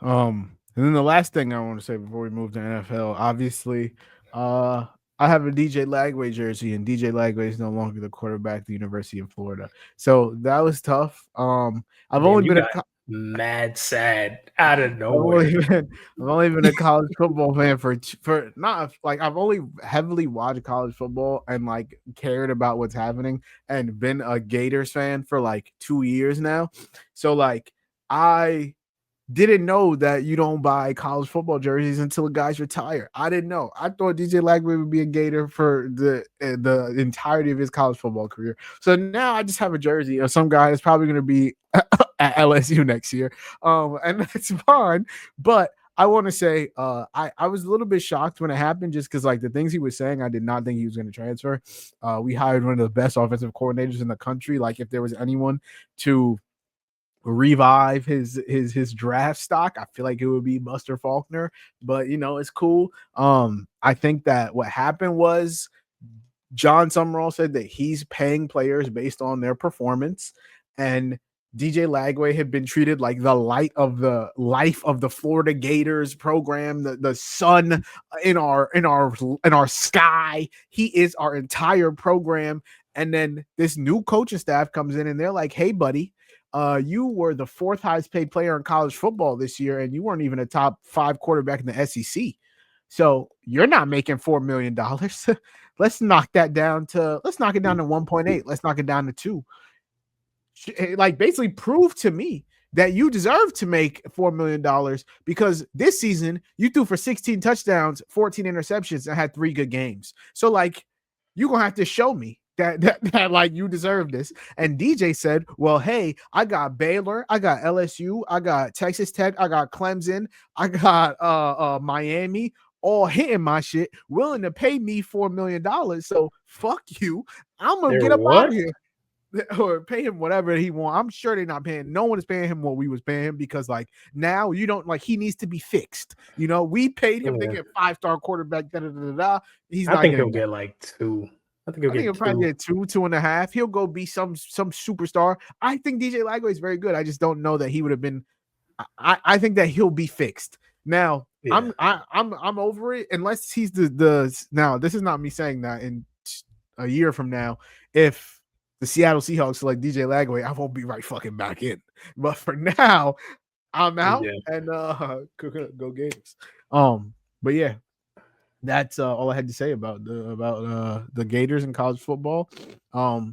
Speaker 1: And then the last thing I want to say before we move to NFL, obviously, I have a DJ Lagway jersey, and DJ Lagway is no longer the quarterback at the University of Florida. So that was tough. I've only been
Speaker 2: mad sad out of nowhere.
Speaker 1: I've only been a college football fan for not like I've only heavily watched college football and like cared about what's happening and been a Gators fan for like 2 years now. So like I didn't know that you don't buy college football jerseys until a guy's retire. I didn't know. I thought DJ Lagway would be a Gator for the entirety of his college football career. So now I just have a jersey of some guy that's probably going to be at LSU next year, and that's fine. But I want to say I was a little bit shocked when it happened, just because like the things he was saying, I did not think he was going to transfer. We hired one of the best offensive coordinators in the country. Like if there was anyone to revive his draft stock, I feel like it would be Buster Faulkner, but it's cool. I think that what happened was John Summerall said that he's paying players based on their performance, and DJ Lagway had been treated like the light of the life of the Florida Gators program, the sun in our sky. He is our entire program. And then this new coaching staff comes in and they're like, "Hey, buddy, you were the fourth highest paid player in college football this year, and you weren't even a top 5 quarterback in the SEC. So you're not making $4 million. Let's knock it down to 1.8. Let's knock it down to 2. Like basically prove to me that you deserve to make $4 million, because this season you threw for 16 touchdowns, 14 interceptions, and had 3 good games. So like you're gonna have to show me that like you deserve this." And DJ said, "Well, hey, I got Baylor, I got LSU, I got Texas Tech, I got Clemson, I got Miami, all hitting my shit, willing to pay me $4 million. So fuck you. I'm gonna get up out of here." Or pay him whatever he want. I'm sure they're not paying. No one is paying him what we was paying him, because like now you don't like he needs to be fixed. We paid him to get 5-star quarterback. He's not.
Speaker 2: I think he'll get like 2. I think he'll
Speaker 1: probably get 2.5. He'll go be some superstar. I think DJ Lagway is very good. I just don't know that he would have been. I think that he'll be fixed. Now I'm over it unless he's the. Now this is not me saying that in a year from now, if the Seattle Seahawks select DJ Lagway, I won't be right fucking back in. But for now, I'm out and go Gators. But yeah, that's all I had to say about the Gators in college football. So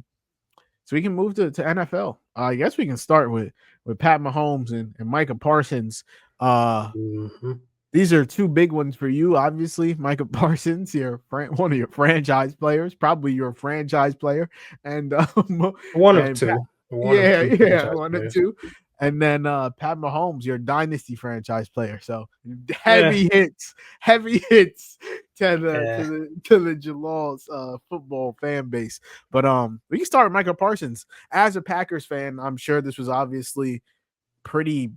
Speaker 1: we can move to NFL. I guess we can start with Pat Mahomes and Micah Parsons. These are 2 big ones for you, obviously. Micah Parsons, one of your franchise players, probably your franchise player, and
Speaker 2: one of two.
Speaker 1: One of two. And then Pat Mahomes, your dynasty franchise player. So
Speaker 2: Yeah.
Speaker 1: heavy hits to the
Speaker 2: Yeah.
Speaker 1: Jalal's football fan base. But we can start with Micah Parsons. As a Packers fan, I'm sure this was obviously pretty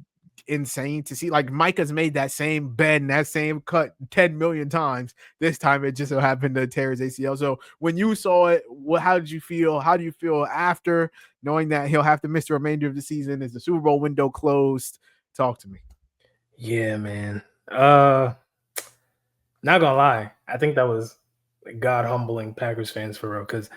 Speaker 1: insane to see. Like Micah's made that same bend, that same cut 10 million times. This time it just so happened to tear his ACL. So when you saw it, how did you feel? How do you feel after knowing that he'll have to miss the remainder of the season? Is the Super Bowl window closed? Talk to me.
Speaker 2: Yeah, man. Not gonna lie, I think that was God humbling Packers fans for real, because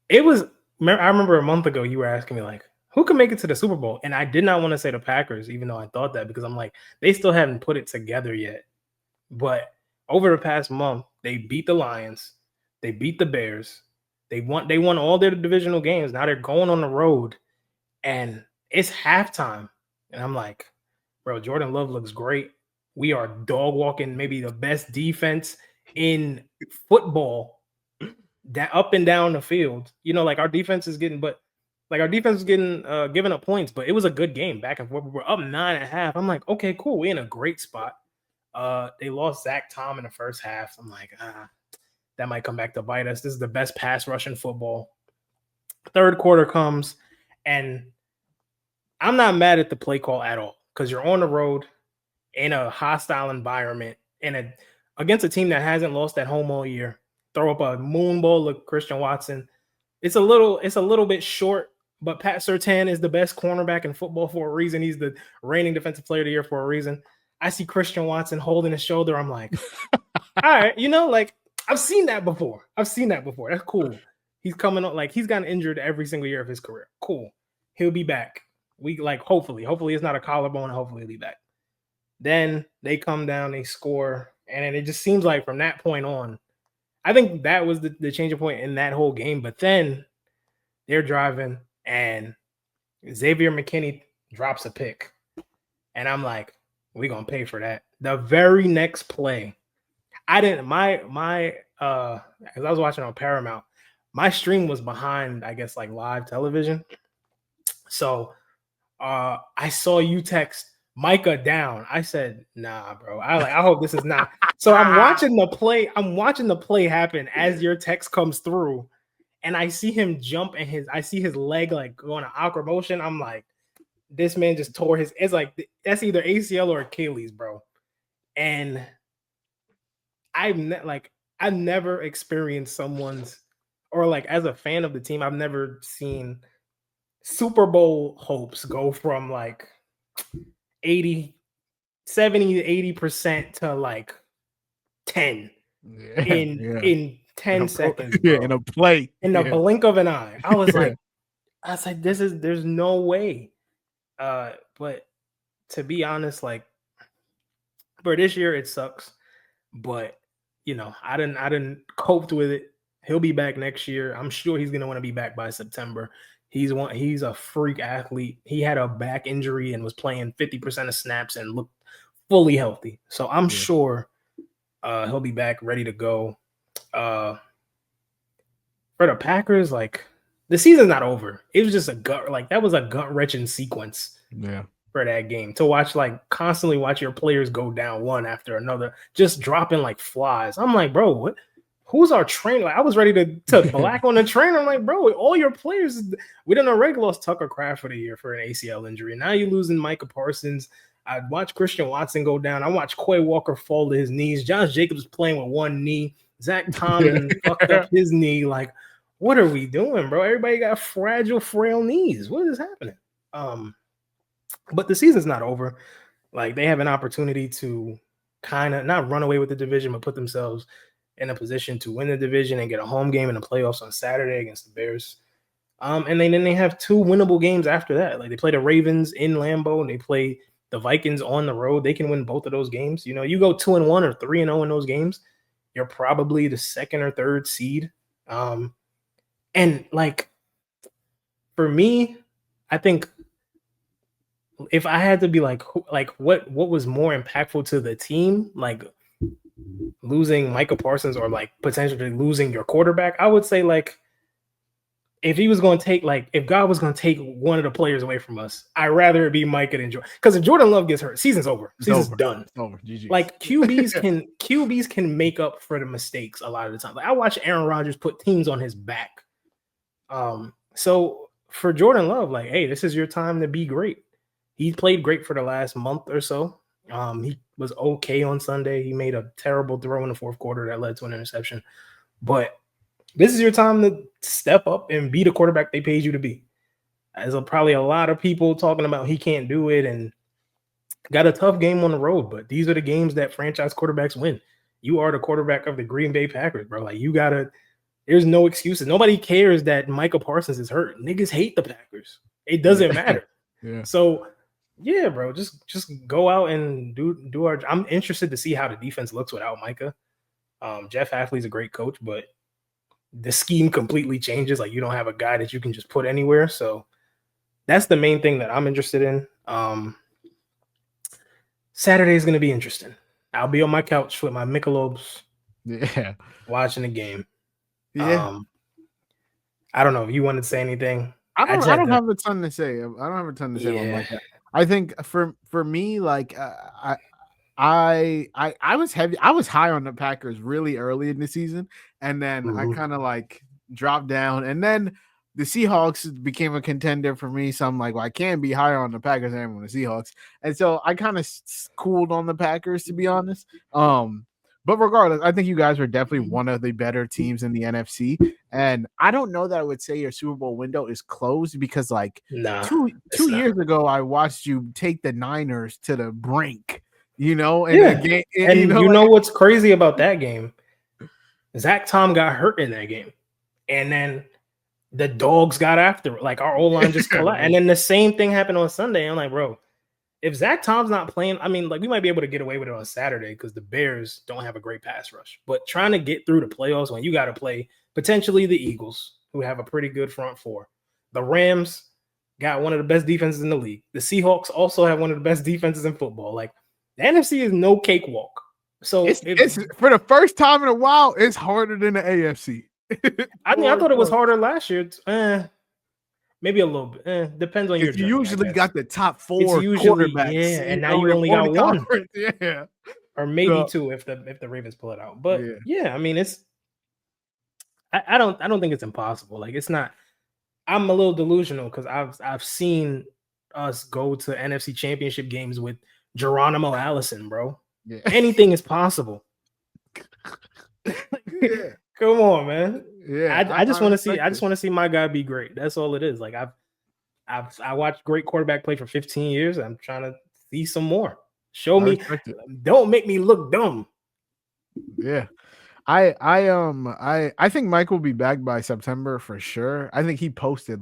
Speaker 2: it was. I remember a month ago you were asking me like, who can make it to the Super Bowl, and I did not want to say the Packers, even though I thought that, because I'm like, they still haven't put it together yet. But over the past month, they beat the Lions, they beat the Bears, they won all their divisional games. Now they're going on the road, and it's halftime, and I'm like, bro, Jordan Love looks great. We are dog walking maybe the best defense in football, that up and down the field. You know, like our defense is getting, giving up points, but it was a good game back and forth. We're up 9.5. I'm like, okay, cool. We're in a great spot. They lost Zach Tom in the first half. I'm like, that might come back to bite us. This is the best pass rush in football. Third quarter comes, and I'm not mad at the play call at all, because you're on the road in a hostile environment against a team that hasn't lost at home all year. Throw up a moon ball of Christian Watson. It's a little bit short, but Pat Surtain is the best cornerback in football for a reason. He's the reigning defensive player of the year for a reason. I see Christian Watson holding his shoulder. I'm like, all right, like I've seen that before. That's cool. He's coming on, like he's gotten injured every single year of his career. Cool. He'll be back. We like hopefully it's not a collarbone. Hopefully he'll be back. Then they come down, they score, and then it just seems like from that point on, I think that was the changing point in that whole game. But then they're driving, and Xavier McKinney drops a pick, and I'm like, we're gonna pay for that. The very next play, I didn't my as I was watching on Paramount, my stream was behind, I guess, like live television. So I saw you text Micah down. I said, nah, bro. I hope this is not. So I'm watching the play happen as your text comes through, and I see him jump, and I see his leg like going an awkward motion. I'm like, this man just tore his. It's like that's either ACL or Achilles, bro. And I've never experienced someone's, or like as a fan of the team, I've never seen Super Bowl hopes go from like 70 to 80% to like 10 in 10 seconds, bro.
Speaker 1: In a play,
Speaker 2: in the blink of an eye. I was like, there's no way. But to be honest, like for this year it sucks, but I didn't coped with it. He'll be back next year. I'm sure he's gonna want to be back by September. He's a freak athlete. He had a back injury and was playing 50% of snaps and looked fully healthy. So I'm sure he'll be back ready to go. For the Packers, like the season's not over. It was just that was a gut-wrenching sequence.
Speaker 1: Yeah.
Speaker 2: For that game to constantly watch your players go down one after another, just dropping like flies. I'm like, bro, what? Who's our trainer? Like, I was ready to black on the trainer. I'm like, bro, all your players. We didn't already lost Tucker Kraft for the year for an ACL injury. Now you're losing Micah Parsons. I watched Christian Watson go down. I watched Quay Walker fall to his knees. Josh Jacobs playing with one knee. Zach Tom fucked up his knee. Like, what are we doing, bro? Everybody got fragile, frail knees. What is happening? But the season's not over. Like, they have an opportunity to kind of not run away with the division, but put themselves in a position to win the division and get a home game in the playoffs on Saturday against the Bears. And then they have two winnable games after that. Like, they play the Ravens in Lambeau and they play the Vikings on the road. They can win both of those games. You go 2-1 or 3-0 in those games, you're probably the second or third seed. And like, for me, I think if I had to be like what was more impactful to the team, like losing Micah Parsons or like potentially losing your quarterback, I would say like if he was going to take, like, if God was going to take one of the players away from us, I'd rather it be Micah than Jordan. Because if Jordan Love gets hurt, season's over. Season's done.
Speaker 1: It's over. GG.
Speaker 2: Like QBs can make up for the mistakes a lot of the time. Like I watch Aaron Rodgers put teams on his back. So for Jordan Love, like, hey, this is your time to be great. He played great for the last month or so. He was okay on Sunday. He made a terrible throw in the fourth quarter that led to an interception. But this is your time to step up and be the quarterback they paid you to be. There's probably a lot of people talking about he can't do it and got a tough game on the road, but these are the games that franchise quarterbacks win. You are the quarterback of the Green Bay Packers, bro. Like, you gotta, there's no excuses. Nobody cares that Micah Parsons is hurt. Niggas hate the Packers. It doesn't matter.
Speaker 1: Yeah.
Speaker 2: So, yeah, bro, just go out and do our. I'm interested to see how the defense looks without Micah. Jeff Hafley's a great coach, but the scheme completely changes. Like, you don't have a guy that you can just put anywhere. So that's the main thing that I'm interested in. Saturday is going to be interesting. I'll be on my couch with my Michelobs, watching the game.
Speaker 1: Yeah.
Speaker 2: I don't know if you wanted to say anything.
Speaker 1: I don't have a ton to say. I don't have a ton to say on like that. I think for me, like I was heavy. I was high on the Packers really early in the season, and then I kind of like dropped down, and then the Seahawks became a contender for me. So I'm like, well, I can't be higher on the Packers than on the Seahawks, and so I kind of cooled on the Packers, to be honest. But regardless, I think you guys are definitely one of the better teams in the NFC, and I don't know that I would say your Super Bowl window is closed because, like, two years ago, I watched you take the Niners to the brink. You know, and
Speaker 2: you know what's crazy about that game? Zach Tom got hurt in that game, and then the dogs got after it. Like, our O-line just collapsed. And then the same thing happened on Sunday. I'm like, bro, if Zach Tom's not playing, I mean, like, we might be able to get away with it on Saturday because the Bears don't have a great pass rush. But trying to get through the playoffs when you got to play potentially the Eagles, who have a pretty good front four. The Rams got one of the best defenses in the league. The Seahawks also have one of the best defenses in football. Like, the NFC is no cakewalk. So it's
Speaker 1: for the first time in a while, it's harder than the AFC.
Speaker 2: I mean, I thought it was harder last year. Maybe a little bit. Depends on your.
Speaker 1: You usually got the top four quarterbacks,
Speaker 2: and now you only got one.
Speaker 1: Yeah,
Speaker 2: or maybe two if the Ravens pull it out. But I mean, it's. I don't think it's impossible. Like, it's not. I'm a little delusional because I've seen us go to NFC Championship games with Geronimo Allison, bro. Yeah. Anything is possible. Come on, man. Yeah, I just want to see. I just want to see my guy be great. That's all it is. Like, I watched great quarterback play for 15 years. I'm trying to see some more. Show me. Don't make me look dumb.
Speaker 1: Yeah. I think Mike will be back by September for sure. I think he posted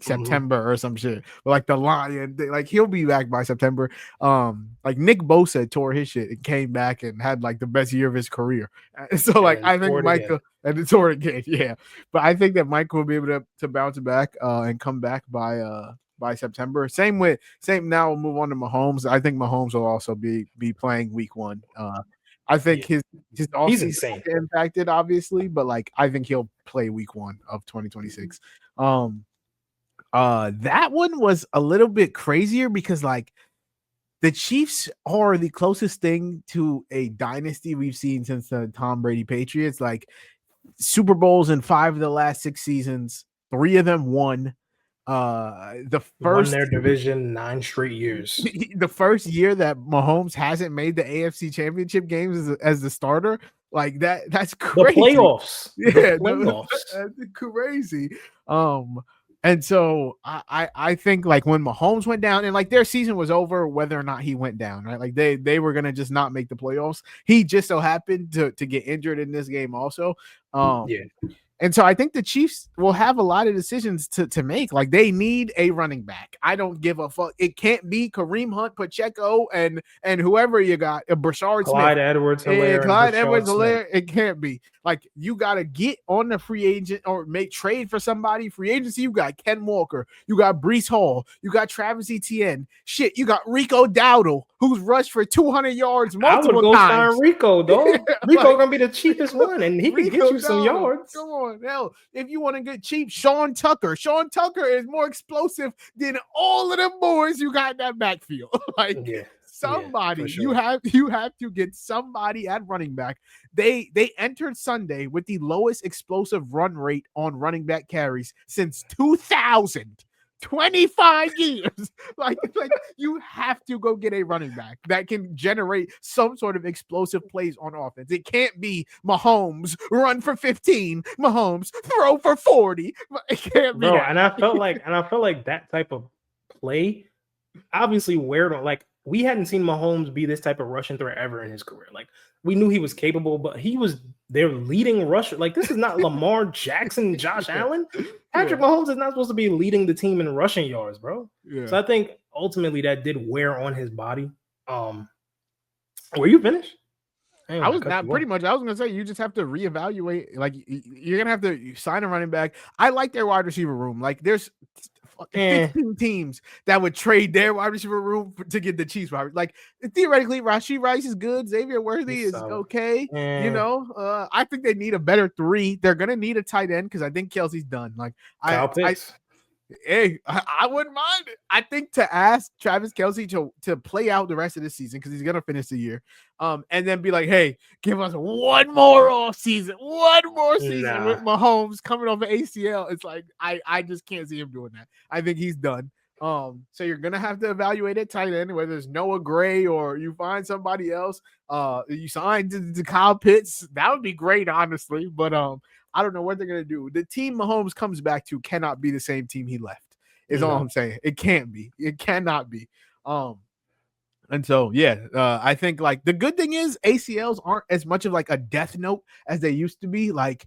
Speaker 1: September or some shit. But like the Lion, like he'll be back by September. Like Nick Bosa tore his shit and came back and had like the best year of his career. So like I think Michael and it's tore again, yeah. But I think that Mike will be able to bounce back and come back by September. Same. Now we'll move on to Mahomes. I think Mahomes will also be playing week 1. I think his offseason impacted, obviously, but like I think he'll play week 1 of 2026. That one was a little bit crazier because like the Chiefs are the closest thing to a dynasty we've seen since the Tom Brady Patriots. Like Super Bowls in 5 of the last 6 seasons, 3 of them won. The first
Speaker 2: won their division 9 straight years.
Speaker 1: The first year that Mahomes hasn't made the AFC Championship games as the starter, like that's crazy.
Speaker 2: The playoffs.
Speaker 1: Yeah, that's crazy. And so I think like when Mahomes went down and like their season was over, whether or not he went down, right? Like they were gonna just not make the playoffs. He just so happened to get injured in this game also. And so I think the Chiefs will have a lot of decisions to make. Like they need a running back. I don't give a fuck. It can't be Kareem Hunt, Pacheco, and whoever you got, Brashard
Speaker 2: Clyde
Speaker 1: Smith.
Speaker 2: Edwards-Helaire.
Speaker 1: It can't be. Like you got to get on the free agent or make trade for somebody. Free agency, you got Ken Walker. You got Breece Hall. You got Travis Etienne. Shit, you got Rico Dowdle. who's rushed for 200 yards
Speaker 2: I would
Speaker 1: multiple
Speaker 2: go
Speaker 1: times.
Speaker 2: sign Rico, dog. Rico
Speaker 1: Like,
Speaker 2: gonna be the cheapest one, and he can get you some yards.
Speaker 1: Come on, hell, if you want to get cheap, Sean Tucker is more explosive than all of them boys you got in that backfield. Like, somebody,
Speaker 2: sure.
Speaker 1: you have to get somebody at running back. They entered Sunday with the lowest explosive run rate on running back carries since 2000. 25 years. like you have to go get a running back that can generate some sort of explosive plays on offense. It can't be Mahomes run for 15, Mahomes throw for 40. It can't be that.
Speaker 2: And I felt like that type of play obviously weird on, like, we hadn't seen Mahomes be this type of rushing threat ever in his career. Like, we knew he was capable, but he was their leading rusher. Like, this is not Lamar Jackson, Josh Allen. Patrick Mahomes is not supposed to be leading the team in rushing yards, bro. So I think ultimately that did wear on his body. Were you finished?
Speaker 1: I was not pretty much. I was gonna say you just have to reevaluate. Like, you're gonna have to sign a running back. I like their wide receiver room. Like, there's 15 teams that would trade their wide receiver room to get the Chiefs. Like, theoretically, Rashee Rice is good. Xavier Worthy is okay. You know, I think they need a better 3. They're gonna need a tight end because I think Kelsey's done. Like, I wouldn't mind it. I think to ask Travis Kelce to play out the rest of the season because he's gonna finish the year, and then be like, hey, give us one more season with Mahomes coming off an ACL. It's like I just can't see him doing that. I think he's done. So you're gonna have to evaluate at tight end, whether it's Noah Gray or you find somebody else. You sign to Kyle Pitts, that would be great, honestly. But I don't know what they're going to do. The team Mahomes comes back to cannot be the same team he left, is all I'm saying. It can't be. It cannot be. And so, I think, like, the good thing is ACLs aren't as much of like a death note as they used to be. Like,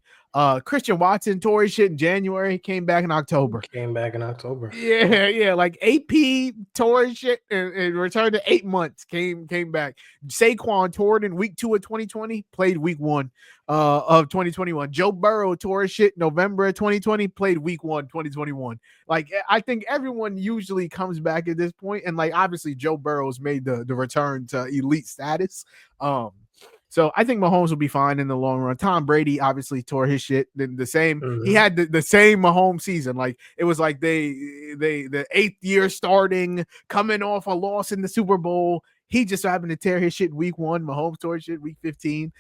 Speaker 1: Christian Watson tore his shit in January, came back in October. Yeah. Like, AP tore his shit and returned to 8 months, came back. Saquon tore it in week 2 of 2020, played week 1 of 2021. Joe Burrow tore his shit November of 2020, played week 1, 2021. Like, I think everyone usually comes back at this point, and like, obviously Joe Burrow's made the return to elite status. So I think Mahomes will be fine in the long run. Tom Brady obviously tore his shit. The same, he had the same Mahomes season. Like, it was like the 8th year starting, coming off a loss in the Super Bowl. He just happened to tear his shit week 1. Mahomes tore his shit week 15.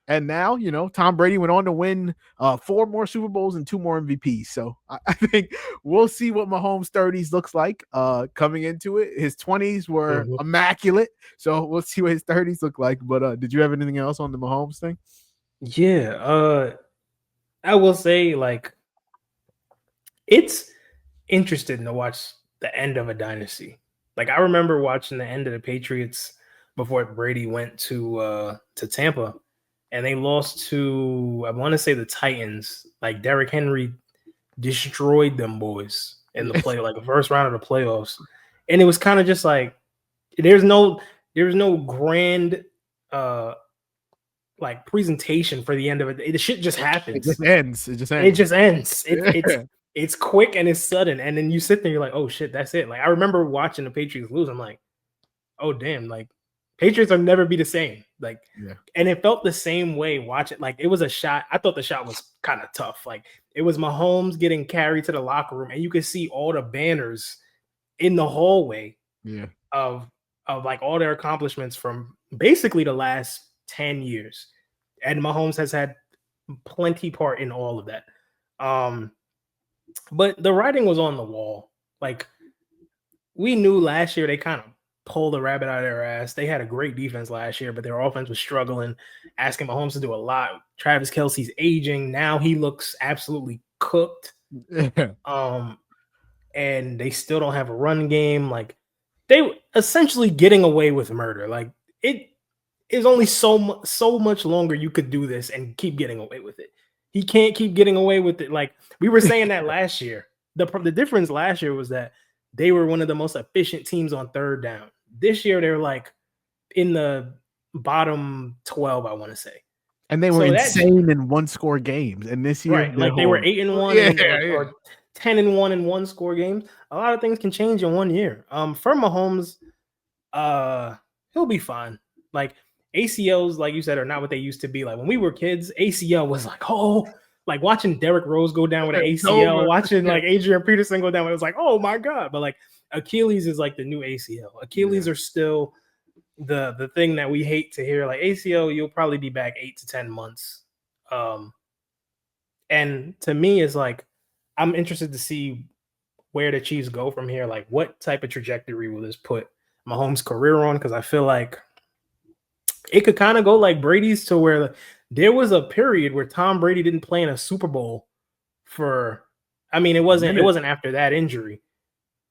Speaker 1: And now, you know, Tom Brady went on to win 4 more Super Bowls and 2 more MVPs. So I think we'll see what Mahomes' 30s looks like coming into it. His 20s were immaculate. So we'll see what his 30s look like. But did you have anything else on the Mahomes thing?
Speaker 2: Yeah. I will say, like, it's interesting to watch the end of a dynasty. Like, I remember watching the end of the Patriots before Brady went to Tampa. And they lost to, I want to say, the Titans. Like, Derrick Henry destroyed them boys in the play, like the first round of the playoffs. And it was kind of just like, there's no grand like presentation for the end of it. The shit just happens.
Speaker 1: It just ends.
Speaker 2: It's quick and it's sudden. And then you sit there, you're like, oh shit, that's it. Like, I remember watching the Patriots lose. I'm like, oh damn, like, Patriots will never be the same. Like, and it felt the same way. Watch it. Like, it was a shot. I thought the shot was kind of tough. Like, it was Mahomes getting carried to the locker room, and you could see all the banners in the hallway of like all their accomplishments from basically the last 10 years. And Mahomes has had plenty part in all of that. But the writing was on the wall. Like, we knew last year they kind of pulled the rabbit out of their ass. They had a great defense last year, but their offense was struggling, asking Mahomes to do a lot. Travis Kelce's aging. Now he looks absolutely cooked. And they still don't have a run game. Like, they essentially getting away with murder. Like, it is only so much longer you could do this and keep getting away with it. He can't keep getting away with it. Like, we were saying that last year. The difference last year was that they were one of the most efficient teams on third down. This year, they're like in the bottom 12, I want to say.
Speaker 1: And they were insane in 1-score games. And this year,
Speaker 2: like, they were 8-1 or 10-1 in 1-score games. A lot of things can change in 1 year. For Mahomes, He'll be fine. Like ACLs, like you said, are not what they used to be. Like when we were kids, ACL was like, oh, like watching Derrick Rose go down with an ACL, watching like Adrian Peterson go down, it was like, oh my God. But like Achilles is like the new ACL. Achilles are still the thing that we hate to hear. Like ACL, you'll probably be back 8 to 10 months. And to me, it's like I'm interested to see where the Chiefs go from here. Like what type of trajectory will this put Mahomes' career on? Because I feel like it could kind of go like Brady's, to where there was a period where Tom Brady didn't play in a Super Bowl for, I mean, it wasn't after that injury.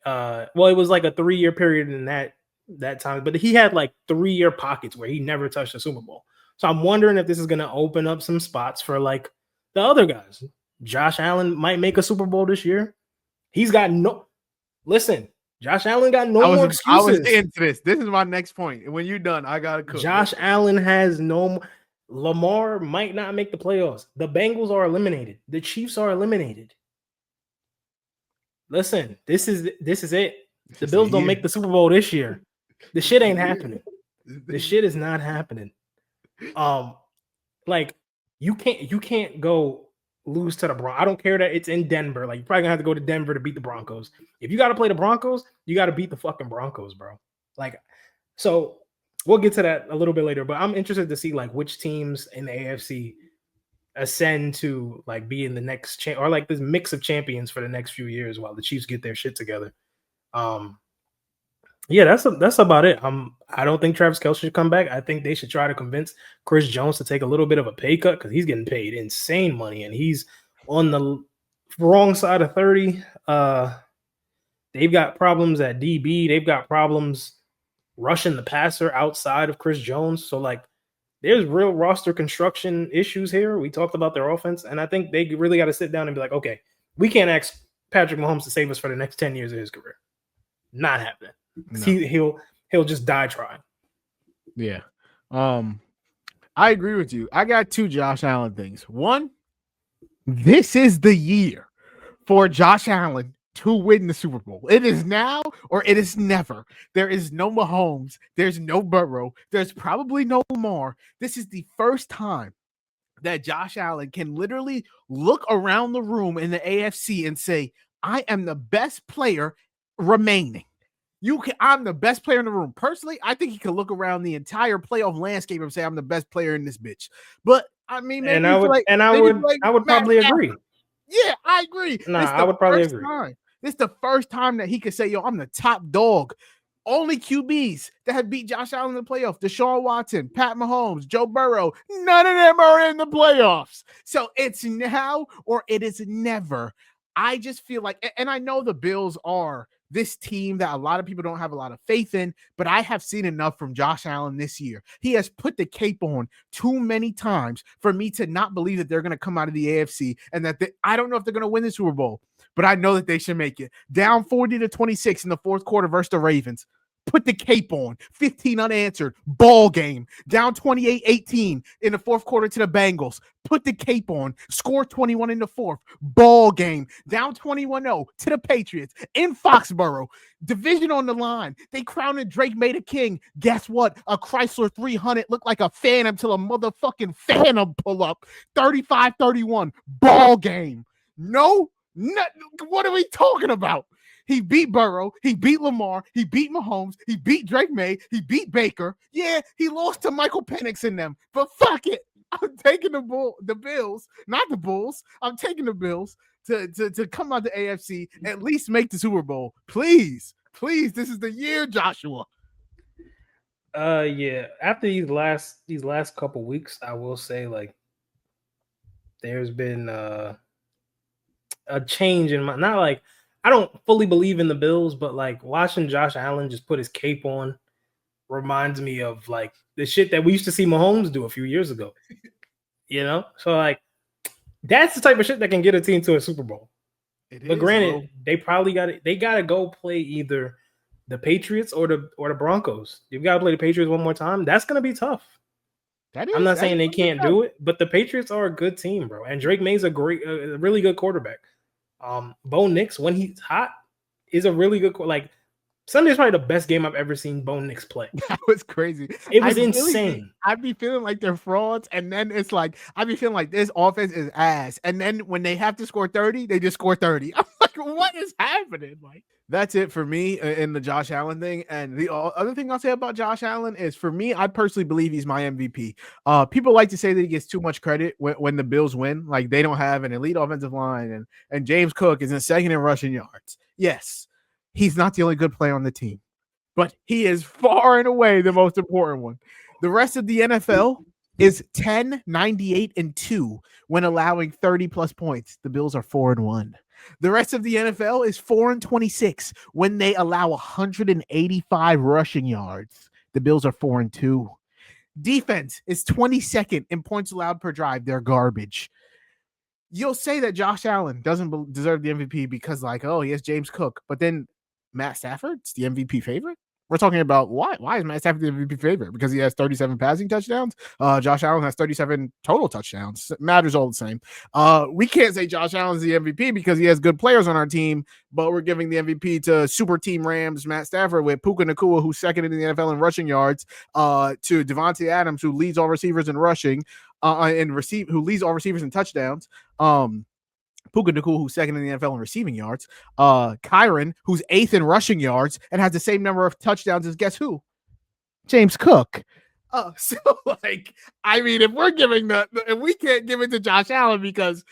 Speaker 2: Well, it was like a 3-year period in that time, but he had like 3-year pockets where he never touched a Super Bowl. So I'm wondering if this is going to open up some spots for like the other guys. Josh Allen might make a Super Bowl this year. He's got no, listen, Josh Allen got no more excuses.
Speaker 1: I was into this. This is my next point. And when you're done, I got to cook.
Speaker 2: Josh Allen has no more. Lamar might not make the playoffs. The Bengals are eliminated. The Chiefs are eliminated. Listen, this is it. The Bills don't make the Super Bowl this year. The shit ain't happening. The shit is not happening. Like you can't go lose to the Broncos. I don't care that it's in Denver. Like you're probably gonna have to go to Denver to beat the Broncos. If you got to play the Broncos, you got to beat the fucking Broncos, bro. Like, so we'll get to that a little bit later. But I'm interested to see like which teams in the AFC ascend to like be in the next or like this mix of champions for the next few years while the Chiefs get their shit together. Yeah, that's about it. I don't think Travis Kelce should come back. I think they should try to convince Chris Jones to take a little bit of a pay cut because he's getting paid insane money and he's on the wrong side of 30. They've got problems at DB. They've got problems rushing the passer outside of Chris Jones. So like there's real roster construction issues here. We talked about their offense, and I think they really got to sit down and be like, okay, we can't ask Patrick Mahomes to save us for the next 10 years of his career. Not happening. No. He'll just die trying.
Speaker 1: Yeah. I agree with you. I got 2 Josh Allen things. One, this is the year for Josh Allen to win the Super Bowl. It is now or it is never. There is no Mahomes. There's no Burrow. There's probably no Lamar. This is the first time that Josh Allen can literally look around the room in the AFC and say, I am the best player remaining. I'm the best player in the room. Personally, I think he could look around the entire playoff landscape and say I'm the best player in this bitch. But I mean, maybe
Speaker 2: I would probably agree.
Speaker 1: Yeah, I agree.
Speaker 2: I would probably agree.
Speaker 1: This is the first time that he could say, yo, I'm the top dog. Only QBs that have beat Josh Allen in the playoffs, Deshaun Watson, Pat Mahomes, Joe Burrow, none of them are in the playoffs. So it's now or it is never. I just feel like, and I know the Bills are this team that a lot of people don't have a lot of faith in, but I have seen enough from Josh Allen this year. He has put the cape on too many times for me to not believe that they're going to come out of the AFC and that I don't know if they're going to win the Super Bowl, but I know that they should make it. Down 40-26 in the fourth quarter versus the Ravens. Put the cape on. 15 unanswered. Ball game. Down 28-18 in the fourth quarter to the Bengals. Put the cape on. Score 21 in the fourth. Ball game. Down 21-0 to the Patriots in Foxborough. Division on the line. They crowned Drake May the king. Guess what? A Chrysler 300 looked like a Phantom till a motherfucking Phantom pull up. 35-31. Ball game. No, what are we talking about? He beat Burrow. He beat Lamar. He beat Mahomes. He beat Drake May. He beat Baker. Yeah, he lost to Michael Penix in them. But fuck it. I'm taking the Bills, not the Bulls. I'm taking the Bills to come out the AFC, at least make the Super Bowl. Please. Please, this is the year, Joshua.
Speaker 2: Yeah. After these last couple weeks, I will say, like, there's been a change in my, not like, I don't fully believe in the Bills, but like watching Josh Allen just put his cape on reminds me of like the shit that we used to see Mahomes do a few years ago. You know? So like that's the type of shit that can get a team to a Super Bowl. But granted, they gotta go play either the Patriots or the Broncos. You've got to play the Patriots one more time. That's gonna be tough. I'm not saying they can't do it, but the Patriots are a good team, bro. And Drake May's a really good quarterback. Bo Nix, when he's hot, is a really good like Sunday's probably the best game I've ever seen Bo Nix play.
Speaker 1: That was crazy.
Speaker 2: It was insane.
Speaker 1: I'd be feeling like they're frauds, and then it's like I'd be feeling like this offense is ass, and then when they have to score 30, they just score 30. I'm like, what is happening? Like, that's it for me in the Josh Allen thing. And the other thing I'll say about Josh Allen is, for me, I personally believe he's my MVP. People like to say that he gets too much credit when the Bills win, like they don't have an elite offensive line, and James Cook is in second in rushing yards. Yes, he's not the only good player on the team, but he is far and away the most important one. The rest of the NFL is 10, 98, and 2 when allowing 30 plus points. The Bills are 4-1. The rest of the NFL is 4-26 when they allow 185 rushing yards. The Bills are 4-2. Defense is 22nd in points allowed per drive. They're garbage. You'll say that Josh Allen doesn't deserve the MVP because, like, oh, he has James Cook, but then Matt Stafford's the MVP favorite. We're talking about why? Why is Matt Stafford the MVP favorite? Because he has 37 passing touchdowns. Josh Allen has 37 total touchdowns. It matters all the same. We can't say Josh Allen's the MVP because he has good players on our team, but we're giving the MVP to Super Team Rams Matt Stafford with Puka Nacua, who's second in the NFL in rushing yards, to Devontae Adams, who leads all receivers in rushing, who leads all receivers in touchdowns. Puka Nacua, who's second in the NFL in receiving yards. Kyron, who's 8th in rushing yards and has the same number of touchdowns as guess who? James Cook. So, like, I mean, if we're giving if we can't give it to Josh Allen because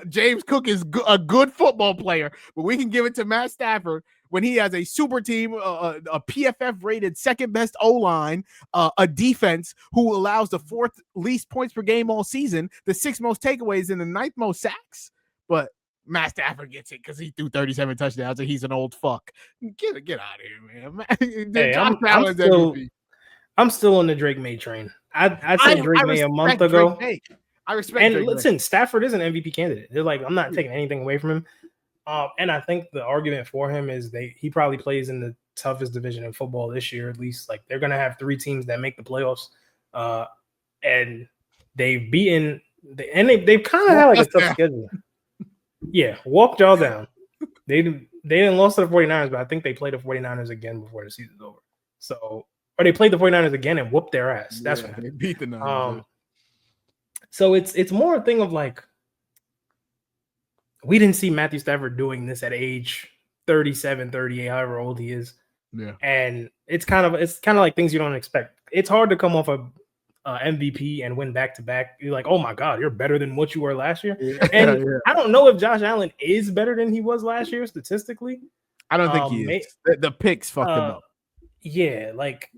Speaker 1: James Cook is a good football player, but we can give it to Matt Stafford when he has a super team, a PFF rated second best O-line, a defense who allows the 4th least points per game all season, the 6th most takeaways, and the 9th most sacks. But Matt Stafford gets it because he threw 37 touchdowns and he's an old fuck. Get out of here, man.
Speaker 2: Hey, I'm still on the Drake May train. I said Drake May a month ago.
Speaker 1: I respect.
Speaker 2: And Drake listen, May. Stafford is an MVP candidate. They're like, I'm not taking anything away from him. And I think the argument for him is he probably plays in the toughest division in football this year. At least, like, they're gonna have 3 teams that make the playoffs, and they've beaten. They've kind of had like a tough schedule. Yeah, walked y'all down. They didn't lose to the 49ers, but I think they played the 49ers again before the season's over. So, or they played the 49ers again and whooped their ass. That's what
Speaker 1: they beat the Niners.
Speaker 2: So it's more a thing of like, we didn't see Matthew Stafford doing this at age 37, 38, however old he is.
Speaker 1: Yeah.
Speaker 2: And it's kind of like things you don't expect. It's hard to come off a MVP and win back-to-back. You're like, oh my God, you're better than what you were last year. Yeah, and I don't know if Josh Allen is better than he was last year statistically.
Speaker 1: I don't think he is. The picks fucked him up.
Speaker 2: Yeah, like,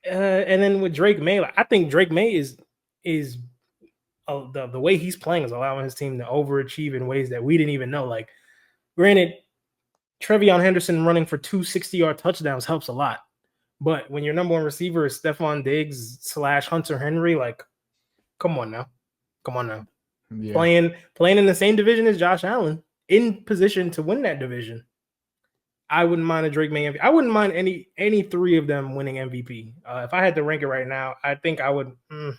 Speaker 2: and then with Drake May, I think Drake May is the way he's playing is allowing his team to overachieve in ways that we didn't even know. Like, granted, Trevion Henderson running for 2 60-yard touchdowns helps a lot. But when your number one receiver is Stephon Diggs / Hunter Henry, like, come on now. Yeah. Playing in the same division as Josh Allen, in position to win that division. I wouldn't mind a Drake May MVP. I wouldn't mind any 3 of them winning MVP. If I had to rank it right now, I think I would. I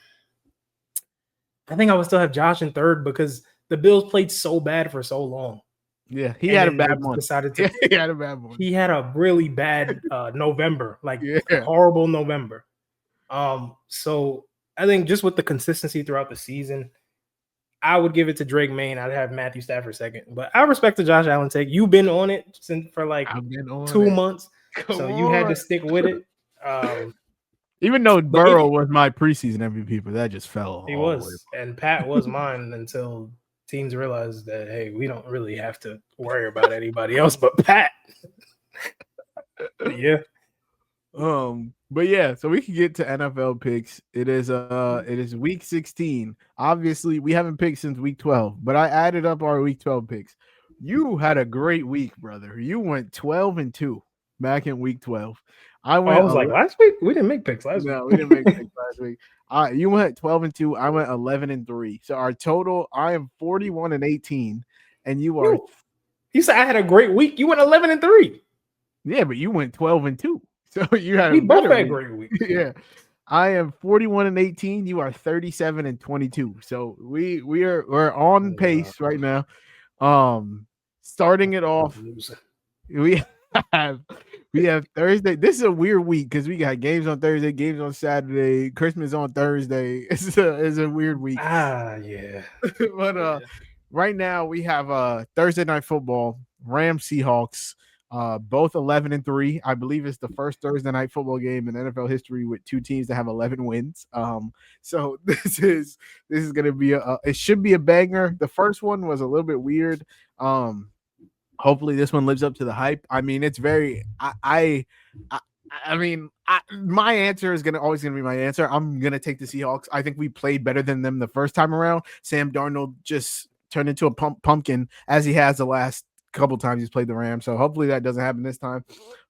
Speaker 2: think I would still have Josh in 3rd because the Bills played so bad for so long.
Speaker 1: Yeah, he had a bad one.
Speaker 2: He had a bad one. He had a really bad November, horrible November. So I think just with the consistency throughout the season, I would give it to Drake May. I'd have Matthew Stafford 2nd. But I respect the Josh Allen take. You've been on it for like 2 months, you had to stick with it.
Speaker 1: Even though Burrow was my preseason MVP, but that just fell.
Speaker 2: He was, and Pat was mine until teams realized that, hey, we don't really have to worry about anybody else but Pat. Yeah.
Speaker 1: But yeah, so we can get to NFL picks. It is week 16. Obviously, we haven't picked since week 12, but I added up our week 12 picks. You had a great week, brother. You went 12-2 back in week 12. I was
Speaker 2: like, last week we didn't make picks last week.
Speaker 1: No, we didn't make picks last week. You went 12-2. I went 11-3. So our total, I am 41-18, and you are.
Speaker 2: You said I had a great week. You went 11-3.
Speaker 1: Yeah, but you went 12-2. So you had.
Speaker 2: We both had a great week.
Speaker 1: Yeah, I am 41-18. You are 37-22. So we're on pace right now. Starting it off, we have Thursday. This is a weird week because we got games on Thursday, games on Saturday, Christmas on Thursday. It's a weird week.
Speaker 2: Yeah.
Speaker 1: But right now we have Thursday night football, Rams Seahawks, both 11-3. I believe it's the first Thursday night football game in NFL history with two teams that have 11 wins. So this is gonna be it should be a banger. The first one was a little bit weird. Hopefully this one lives up to the hype. I mean, it's very my answer is always gonna be my answer. I'm gonna take the Seahawks. I think we played better than them the first time around. Sam Darnold just turned into a pumpkin as he has the last couple times he's played the Rams. So hopefully that doesn't happen this time.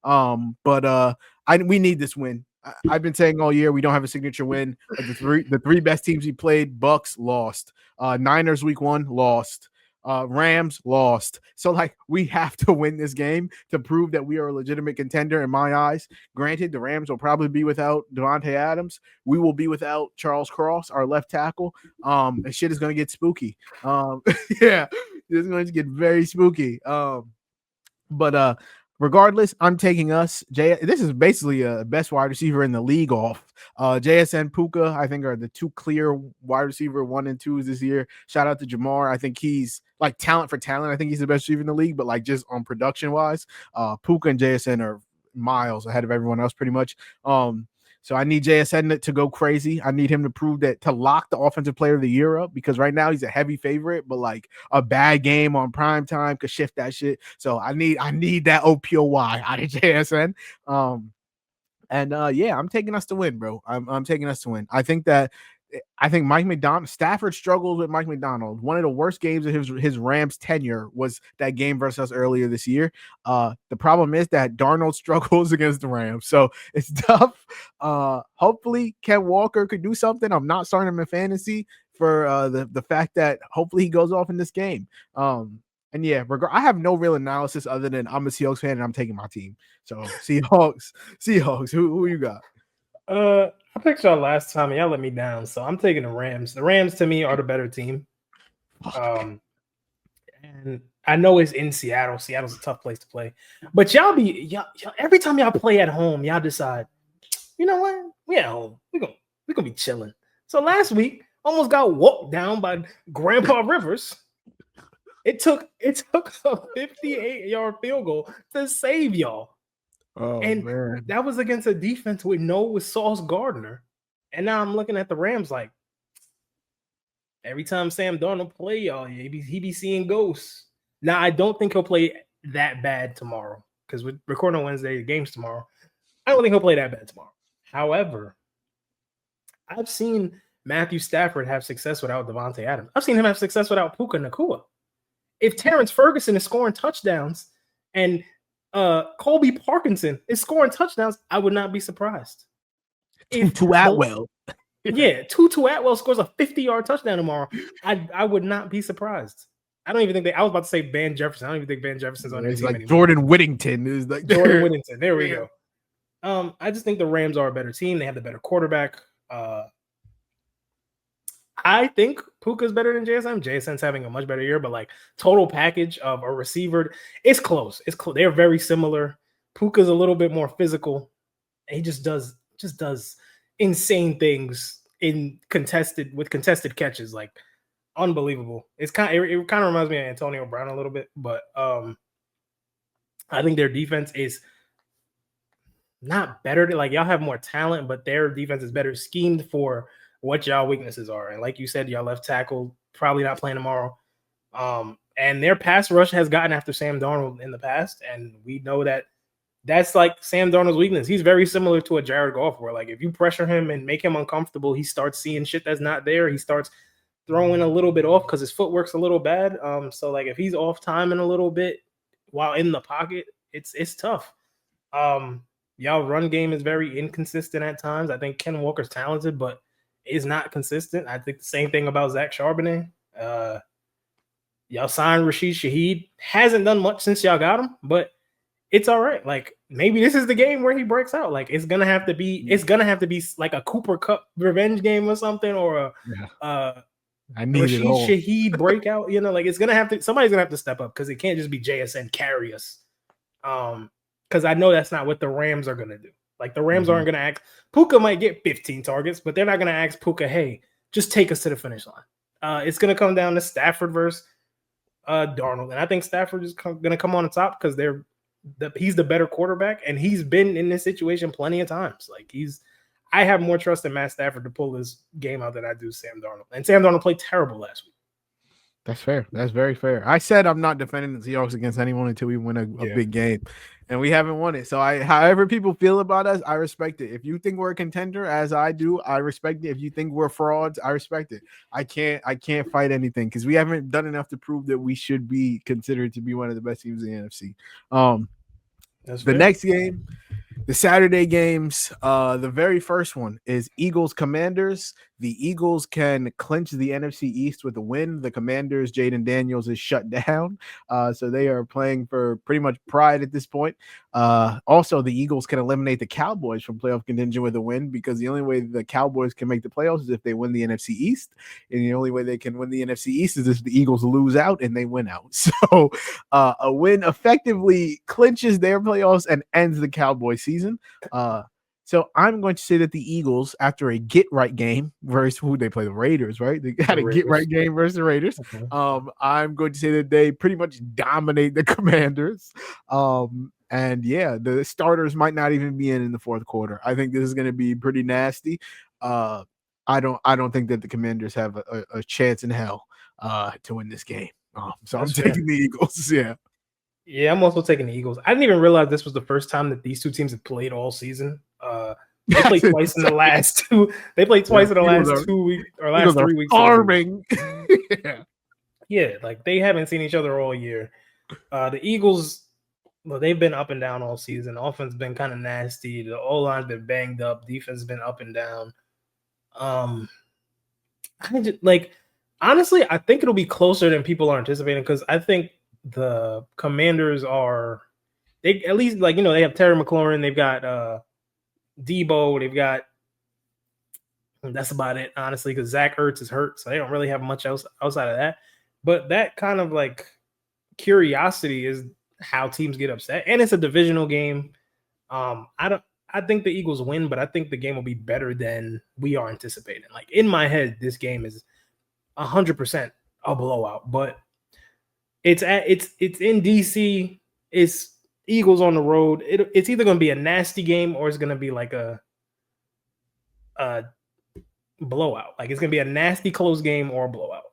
Speaker 1: But we need this win. I've been saying all year we don't have a signature win. The three best teams we played, Bucks lost, Niners week 1 lost. Rams lost. So like we have to win this game to prove that we are a legitimate contender in my eyes. Granted, the Rams will probably be without Devontae Adams. We will be without Charles Cross, our left tackle. And shit is going to get spooky. Yeah, it's going to get very spooky. But regardless, I'm taking us. This is basically a best wide receiver in the league off. JSN Puka, I think, are the two clear wide receiver 1 and 2s this year. Shout out to Jamar. I think he's like talent for talent. I think he's the best receiver in the league, but like just on production wise, Puka and JSN are miles ahead of everyone else pretty much. So I need JSN to go crazy. I need him to prove that, to lock the offensive player of the year up, because right now he's a heavy favorite, but like a bad game on prime time could shift that shit. So I need that OPOY out of JSN. Yeah, I'm taking us to win, bro. I'm taking us to win. I think Mike McDonald, Stafford struggles with Mike McDonald. One of the worst games of his Rams tenure was that game versus us earlier this year. The problem is that Darnold struggles against the Rams, so it's tough. Hopefully Ken Walker could do something. I'm not starting him in fantasy for the fact that hopefully he goes off in this game. And yeah, I have no real analysis other than I'm a Seahawks fan and I'm taking my team. So Seahawks. Who you got?
Speaker 2: I picked y'all last time and y'all let me down, so I'm taking the Rams. The Rams to me are the better team. And I know it's in Seattle. Seattle's a tough place to play, but y'all every time y'all play at home, y'all decide, you know what? We at home. We gonna be chilling. So last week, almost got walked down by Grandpa Rivers. It took a 58-yard field goal to save y'all.
Speaker 1: Oh,
Speaker 2: and
Speaker 1: man.
Speaker 2: That was against a defense with Sauce Gardner. And now I'm looking at the Rams like, every time Sam Darnold play y'all, he be seeing ghosts. Now, I don't think he'll play that bad tomorrow, because we're recording on Wednesday, the game's tomorrow. I don't think he'll play that bad tomorrow. However, I've seen Matthew Stafford have success without Devontae Adams. I've seen him have success without Puka Nacua. If Terrence Ferguson is scoring touchdowns and Colby Parkinson is scoring touchdowns, I would not be surprised.
Speaker 1: Tutu Atwell.
Speaker 2: Yeah, Tutu Atwell scores a 50-yard touchdown tomorrow, I would not be surprised. I don't even think I was about to say Van Jefferson. I don't even think Van Jefferson's on his team anymore.
Speaker 1: Jordan Whittington is like
Speaker 2: Jordan Whittington. There we go. I just think the Rams are a better team. They have the better quarterback. I think Puka's better than JSN. JSN's having a much better year, but like total package of a receiver, it's close. They're very similar. Puka's a little bit more physical. He just does insane things with contested catches, like unbelievable. It kind of reminds me of Antonio Brown a little bit, but I think their defense is not better. Like, y'all have more talent, but their defense is better schemed for what y'all weaknesses are. And like you said, y'all left tackle probably not playing tomorrow. And their pass rush has gotten after Sam Darnold in the past, and we know that that's like Sam Darnold's weakness. He's very similar to a Jared Goff, where like if you pressure him and make him uncomfortable, he starts seeing shit that's not there. He starts throwing a little bit off because his footwork's a little bad. So like if he's off timing a little bit while in the pocket, it's tough. Y'all run game is very inconsistent at times. I think Ken Walker's talented, but is not consistent. I think the same thing about Zach Charbonnet. Y'all signed Rashid Shaheed. Hasn't done much since y'all got him, but it's all right. Like, maybe this is the game where he breaks out. Like, it's gonna have to be like a Cooper Kupp revenge game or something, or a Rashid Shaheed breakout. You know, like somebody's gonna have to step up, because it can't just be JSN carry us. because I know that's not what the Rams are going to do. Like the Rams aren't going to ask. Puka might get 15 targets, but they're not going to ask Puka, hey, just take us to the finish line. It's going to come down to Stafford versus Darnold. And I think Stafford is going to come on the top because he's the better quarterback, and he's been in this situation plenty of times. Like I have more trust in Matt Stafford to pull this game out than I do Sam Darnold. And Sam Darnold played terrible last week.
Speaker 1: That's fair. That's very fair. I said I'm not defending the Seahawks against anyone until we win a big game, and we haven't won it. So however people feel about us, I respect it. If you think we're a contender, as I do, I respect it. If you think we're frauds, I respect it. I can't fight anything because we haven't done enough to prove that we should be considered to be one of the best teams in the NFC.
Speaker 2: That's
Speaker 1: the
Speaker 2: fair.
Speaker 1: next game, the Saturday games, the very first one is Eagles Commanders. The Eagles can clinch the NFC East with a win. The Commanders, Jaden Daniels is shut down. So they are playing for pretty much pride at this point. Also, the Eagles can eliminate the Cowboys from playoff contention with a win because the only way the Cowboys can make the playoffs is if they win the NFC East. And the only way they can win the NFC East is if the Eagles lose out and they win out. So a win effectively clinches their playoffs and ends the Cowboys season. So I'm going to say that the Eagles, after a get-right game versus who they play, the Raiders, right? They had a get-right game versus the Raiders.
Speaker 2: Okay.
Speaker 1: I'm going to say that they pretty much dominate the Commanders. And yeah, the starters might not even be in the fourth quarter. I think this is going to be pretty nasty. I don't think that the Commanders have a chance in hell to win this game. So I'm taking the Eagles. Yeah.
Speaker 2: Yeah, I'm also taking the Eagles. I didn't even realize this was the first time that these two teams have played all season. They played twice in the last two. They played twice in the last 2 weeks or last 3 weeks.
Speaker 1: Farming.
Speaker 2: Yeah, like they haven't seen each other all year. The Eagles, well, they've been up and down all season. Offense has been kind of nasty. The O-line's been banged up. Defense has been up and down. Honestly, I think it'll be closer than people are anticipating because I think the Commanders they at least they have Terry McLaurin, they've got Debo, they've got, that's about it, honestly, because Zach Ertz is hurt, so they don't really have much else outside of that. But that kind of like curiosity is how teams get upset, and it's a divisional game. I think the Eagles win, but I think the game will be better than we are anticipating. Like in my head, this game is 100% a blowout, but it's in DC. It's Eagles on the road. It's either going to be a nasty game or it's going to be like a blowout. Like it's going to be a nasty close game or a blowout.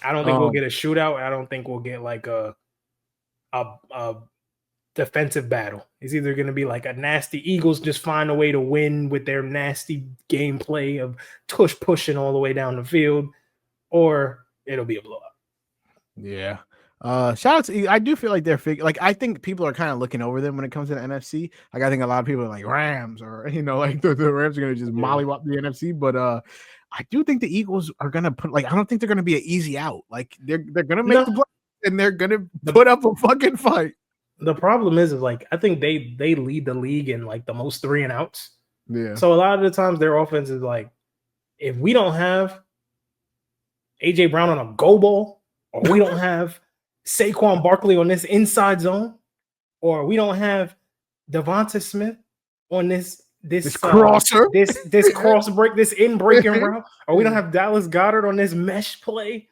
Speaker 2: I don't think we'll get a shootout. I don't think we'll get like a defensive battle. It's either going to be like a nasty Eagles just find a way to win with their nasty gameplay of tush pushing all the way down the field, or it'll be a blowout.
Speaker 1: Yeah. Shout out to, I do feel like they're like, I think people are kind of looking over them when it comes to the NFC. Like I think a lot of people are like Rams, or like the Rams are gonna just mollywop the NFC, but I do think the Eagles are gonna put, like, I don't think they're gonna be an easy out. Like they're gonna make the play and they're gonna put up a fucking fight.
Speaker 2: The problem is like I think they lead the league in like the most 3 and outs.
Speaker 1: Yeah.
Speaker 2: So a lot of the times their offense is like, if we don't have AJ Brown on a go ball, or we don't have Saquon Barkley on this inside zone, or we don't have Devonta Smith on this
Speaker 1: crosser,
Speaker 2: this cross break, this in breaking route, or we don't have Dallas Goedert on this mesh play.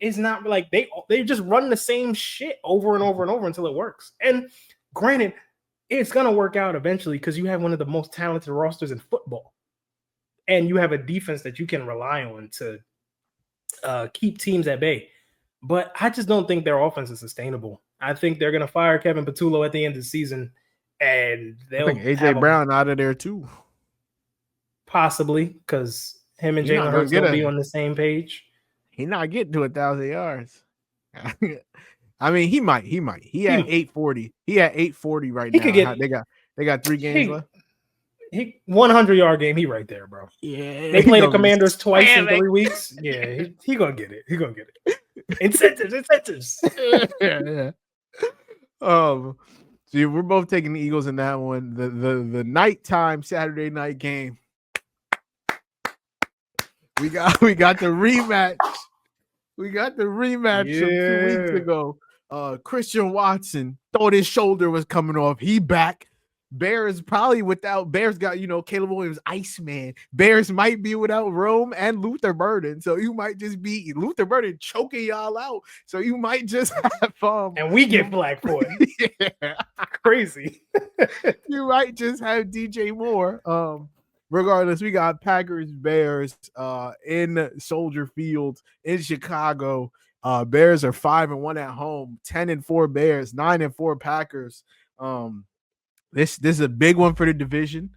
Speaker 2: It's not like they just run the same shit over and over and over until it works. And granted, it's gonna work out eventually because you have one of the most talented rosters in football, and you have a defense that you can rely on to keep teams at bay. But I just don't think their offense is sustainable. I think they're gonna fire Kevin Patullo at the end of the season, and they'll
Speaker 1: think AJ Brown out of there too,
Speaker 2: possibly because him and Jalen Hurts will be on the same page.
Speaker 1: He's not getting to 1,000 yards. I mean, he might. He had 840. He had 840 right now. They got 3 games left.
Speaker 2: 100-yard game. He right there, bro.
Speaker 1: Yeah.
Speaker 2: They play the Commanders twice in 3 weeks. Yeah, he gonna get it. He gonna get it. Incentives.
Speaker 1: Yeah. See, we're both taking the Eagles in that one. The nighttime Saturday night game. We got the rematch. We got the rematch from 2 weeks ago. Christian Watson thought his shoulder was coming off. He back. Bears probably without Bears got, Caleb Williams, Iceman. Bears might be without Rome and Luther Burden. So you might just be Luther Burden choking y'all out. So you might just have
Speaker 2: and we get black for it.
Speaker 1: Yeah.
Speaker 2: Crazy.
Speaker 1: You might just have DJ Moore. Regardless, we got Packers Bears in Soldier Field in Chicago. Bears are 5-1 at home, 10-4 Bears, 9-4 Packers. This is a big one for the division.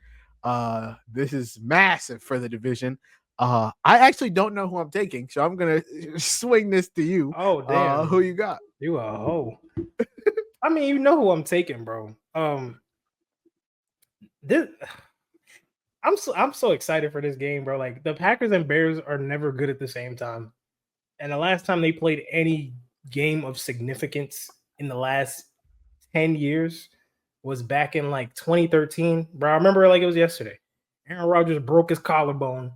Speaker 1: This is massive for the division. I actually don't know who I'm taking, so I'm gonna swing this to you.
Speaker 2: Oh damn,
Speaker 1: who you got?
Speaker 2: You a hoe. I mean, you know who I'm taking, bro. I'm so excited for this game, bro. Like the Packers and Bears are never good at the same time. And the last time they played any game of significance in the last 10 years was back in like 2013. Bro, I remember like it was yesterday. Aaron Rodgers broke his collarbone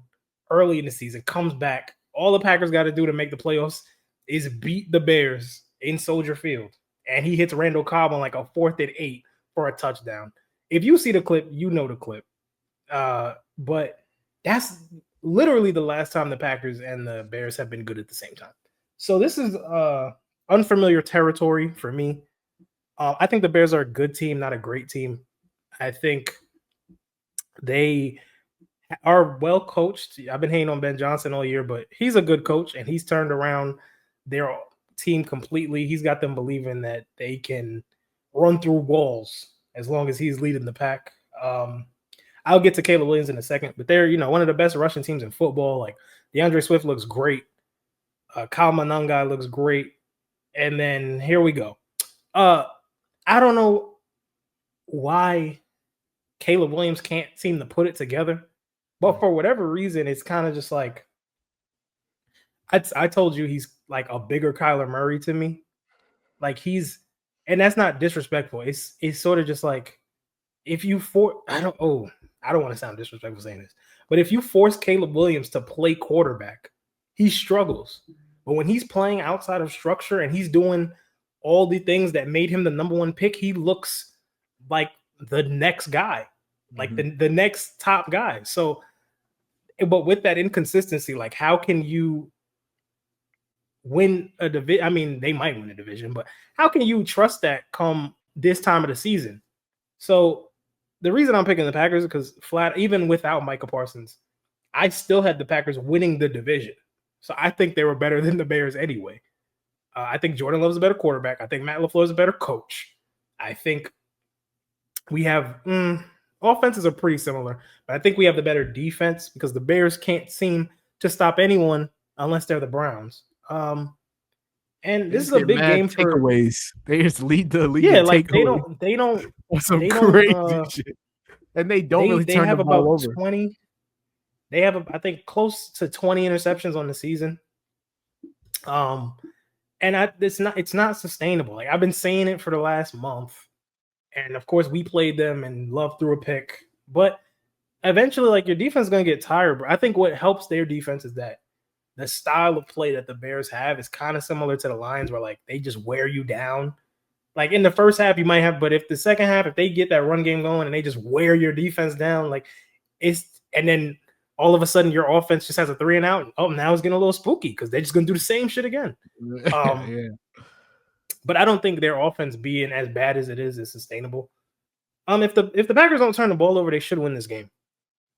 Speaker 2: early in the season, comes back. All the Packers got to do to make the playoffs is beat the Bears in Soldier Field. And he hits Randall Cobb on like a 4th and 8 for a touchdown. If you see the clip, you know the clip. But that's literally the last time the Packers and the Bears have been good at the same time. So this is unfamiliar territory for me. I think the Bears are a good team, not a great team. I think they are well coached. I've been hating on Ben Johnson all year, but he's a good coach, and he's turned around their team completely. He's got them believing that they can run through walls as long as he's leading the pack. I'll get to Caleb Williams in a second, but they're, one of the best rushing teams in football. Like DeAndre Swift looks great. Kyle Monangai looks great. And then here we go. I don't know why Caleb Williams can't seem to put it together, but for whatever reason, it's kind of just like, I told you he's like a bigger Kyler Murray to me. Like and that's not disrespectful. It's sort of just like, if you I don't want to sound disrespectful saying this, but if you force Caleb Williams to play quarterback, he struggles. But when he's playing outside of structure and he's doing all the things that made him the number 1 pick, he looks like the next guy, like the next top guy. So, but with that inconsistency, like how can you win a division? I mean, they might win a division, but how can you trust that come this time of the season? So the reason I'm picking the Packers is because even without Micah Parsons, I still had the Packers winning the division. So I think they were better than the Bears anyway. I think Jordan Love's a better quarterback. I think Matt LaFleur is a better coach. I think we have offenses are pretty similar, but I think we have the better defense because the Bears can't seem to stop anyone unless they're the Browns. And this is a big game for
Speaker 1: takeaways. They just lead the league.
Speaker 2: Yeah, like they don't
Speaker 1: some crazy shit. And they don't really turn the ball over.
Speaker 2: 20. They have I think close to 20 interceptions on the season. And it's not sustainable. Like I've been saying it for the last month. And of course we played them and Love threw a pick. But eventually, like your defense is gonna get tired. But I think what helps their defense is that the style of play that the Bears have is kind of similar to the Lions, where like they just wear you down. Like in the first half, you might have, but if the second half, if they get that run game going and they just wear your defense down, like and then all of a sudden your offense just has a 3 and out. Oh, now it's getting a little spooky because they're just gonna do the same shit again.
Speaker 1: Yeah.
Speaker 2: But I don't think their offense being as bad as it is sustainable. If the Packers don't turn the ball over, they should win this game.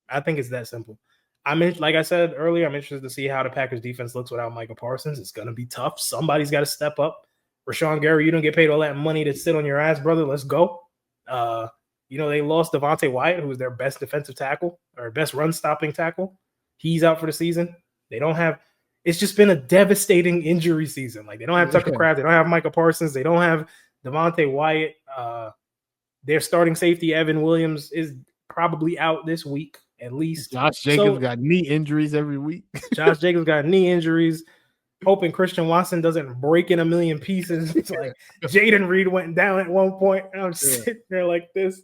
Speaker 2: I think it's that simple. Like I said earlier, I'm interested to see how the Packers defense looks without Micah Parsons. It's going to be tough. Somebody's got to step up. Rashawn Gary, you don't get paid all that money to sit on your ass, brother. Let's go. They lost Devontae Wyatt, who was their best defensive tackle or best run-stopping tackle. He's out for the season. It's just been a devastating injury season. Like, they don't have Tucker Kraft. They don't have Micah Parsons. They don't have Devontae Wyatt. Their starting safety, Evan Williams, is probably out this week. At least
Speaker 1: Josh Jacobs got knee injuries every week.
Speaker 2: Josh Jacobs got knee injuries. Hoping Christian Watson doesn't break in a million pieces. It's like Jaden Reed went down at one point. And I'm sitting there like this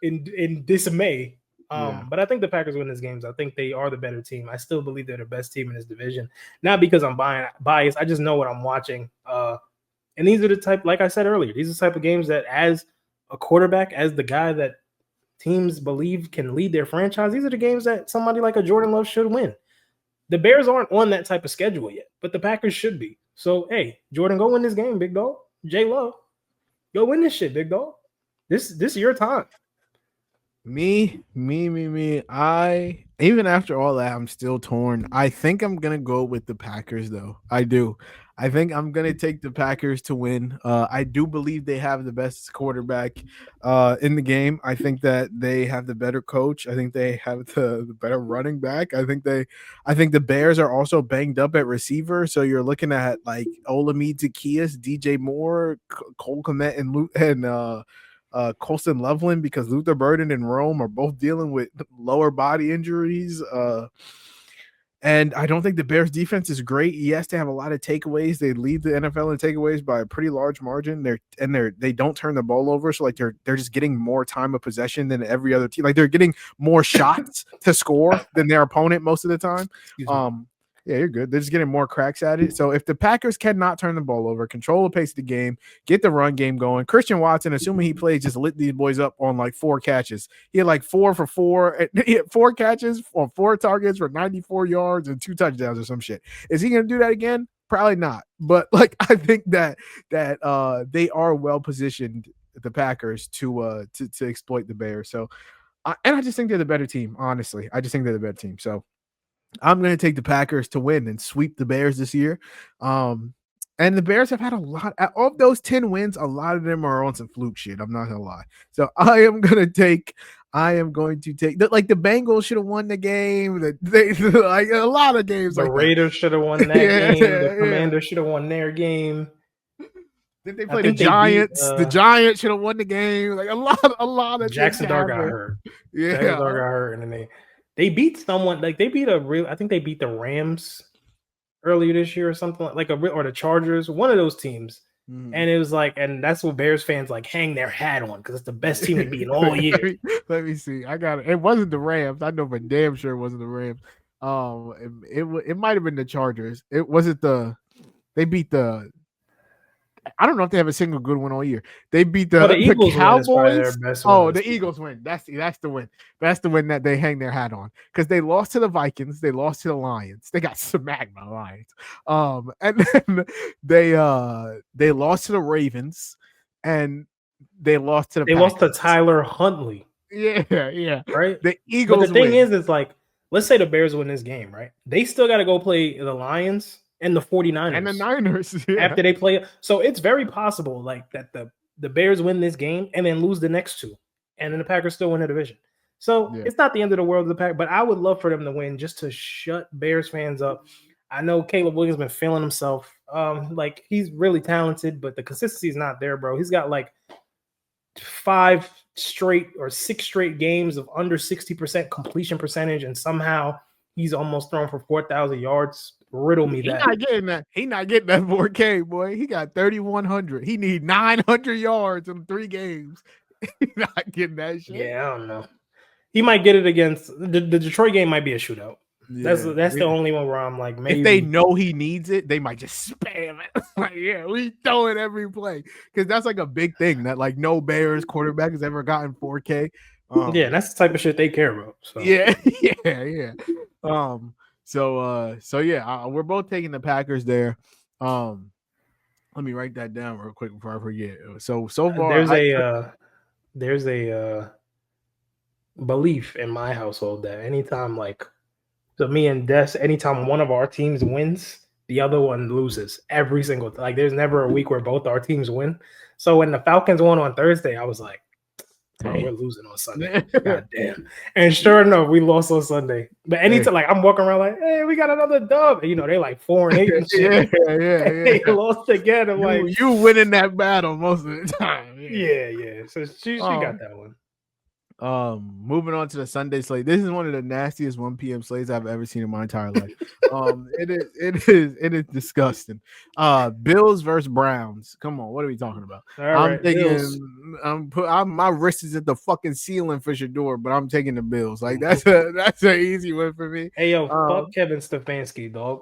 Speaker 2: in dismay. But I think the Packers win this game. I think they are the better team. I still believe they're the best team in this division. Not because I'm biased. I just know what I'm watching. And these are the type, like I said earlier, these are the type of games that as a quarterback, as the guy that teams believe can lead their franchise, these are the games that somebody like a Jordan Love should win. The Bears aren't on that type of schedule yet, but the Packers should be. So, hey, Jordan, go win this game, big dog. J Love, go win this shit, big dog. This is your time.
Speaker 1: Me. I even after all that, I'm still torn. I think I'm gonna go with the Packers, though. I do. I think I'm gonna take the Packers to win. I do believe they have the best quarterback in the game. I think that they have the better coach. I think they have the better running back. I think the Bears are also banged up at receiver. So you're looking at like Olamide Zaccheaus, DJ Moore, Cole Kmet, and Colston Loveland, because Luther Burden and Rome are both dealing with lower body injuries. And I don't think the Bears defense is great. Yes, they have a lot of takeaways. They lead the NFL in takeaways by a pretty large margin. They don't turn the ball over. So like they're just getting more time of possession than every other team. Like they're getting more shots to score than their opponent most of the time. Yeah, you're good. They're just getting more cracks at it. So if the Packers cannot turn the ball over, control the pace of the game, get the run game going, Christian Watson, assuming he plays, just lit these boys up on like 4 catches. He had like 4 for 4. He had 4 catches on 4 targets for 94 yards and 2 touchdowns or some shit. Is he going to do that again? Probably not. But like I think that they are well positioned, the Packers, to exploit the Bears. So and I just think they're the better team. Honestly, I just think they're the better team. So I'm going to take the Packers to win and sweep the Bears this year. And the Bears have had a lot of those 10 wins. A lot of them are on some fluke shit. I'm not going to lie. So I am going to take like the Bengals should have won the game. They like a lot of games.
Speaker 2: The
Speaker 1: like
Speaker 2: Raiders should have won that game. The Commanders should have won their game.
Speaker 1: Did they play the Giants? The Giants should have won the game. Like a lot of
Speaker 2: Jackson Dart got hurt.
Speaker 1: Yeah,
Speaker 2: Jackson Dart got hurt, and then they beat someone. Like they beat I think they beat the Rams earlier this year or something or the Chargers, one of those teams. And it was like, and that's what Bears fans like hang their hat on because it's the best team to beat all year.
Speaker 1: Let me see. I got it. It wasn't the Rams. I know for damn sure it wasn't the Rams. It might have been the Chargers. It wasn't they beat the. I don't know if they have a single good one all year. They beat the Cowboys. The Eagles win. That's the win. That's the win that they hang their hat on because they lost to the Vikings. They lost to the Lions. They got smacked by the Lions. And then they lost to the Ravens, and they lost to the.
Speaker 2: They lost to Tyler Huntley.
Speaker 1: Yeah.
Speaker 2: Right.
Speaker 1: The Eagles.
Speaker 2: But the thing is like, let's say the Bears win this game, right? They still got to go play the Lions and the 49ers.
Speaker 1: And the Niners. Yeah.
Speaker 2: After they play. So it's very possible like that the Bears win this game and then lose the next 2. And then the Packers still win the division. So It's not the end of the world of the Pack, but I would love for them to win just to shut Bears fans up. I know Caleb Williams been feeling himself. Like he's really talented, but the consistency is not there, bro. He's got like 5 straight or 6 straight games of under 60% completion percentage, and somehow he's almost thrown for 4,000 yards. Riddle me that.
Speaker 1: He not getting that 4K, boy. He got 3,100. He need 900 yards in 3 games. He's not getting that shit.
Speaker 2: Yeah, I don't know. He might get it against the Detroit game. Might be a shootout. Yeah, that's the only one where I'm like, maybe
Speaker 1: if they know he needs it, they might just spam it. Like, yeah, we throw it every play because that's like a big thing that like no Bears quarterback has ever gotten 4K.
Speaker 2: That's the type of shit they care about. So.
Speaker 1: Yeah. So yeah, we're both taking the Packers there. Let me write that down real quick before I forget. So far,
Speaker 2: there's a belief in my household that anytime me and Des, anytime one of our teams wins, the other one loses every single time. Like there's never a week where both our teams win. So when the Falcons won on Thursday, I was like, we're losing on Sunday. God damn. And sure enough, we lost on Sunday. But anytime, like, I'm walking around like, hey, we got another dub. And, they're like 4-8 and shit.
Speaker 1: Yeah.
Speaker 2: They lost again. I'm
Speaker 1: you winning that battle most of the time.
Speaker 2: Yeah. So she got that one.
Speaker 1: Moving on to the Sunday slate. This is one of the nastiest 1 p.m. slates I've ever seen in my entire life. It is disgusting. Bills versus Browns. Come on, what are we talking about? I'm thinking my wrist is at the fucking ceiling for Shador, but I'm taking the Bills. Like that's an easy one for me.
Speaker 2: Hey yo, fuck Kevin Stefanski, dog.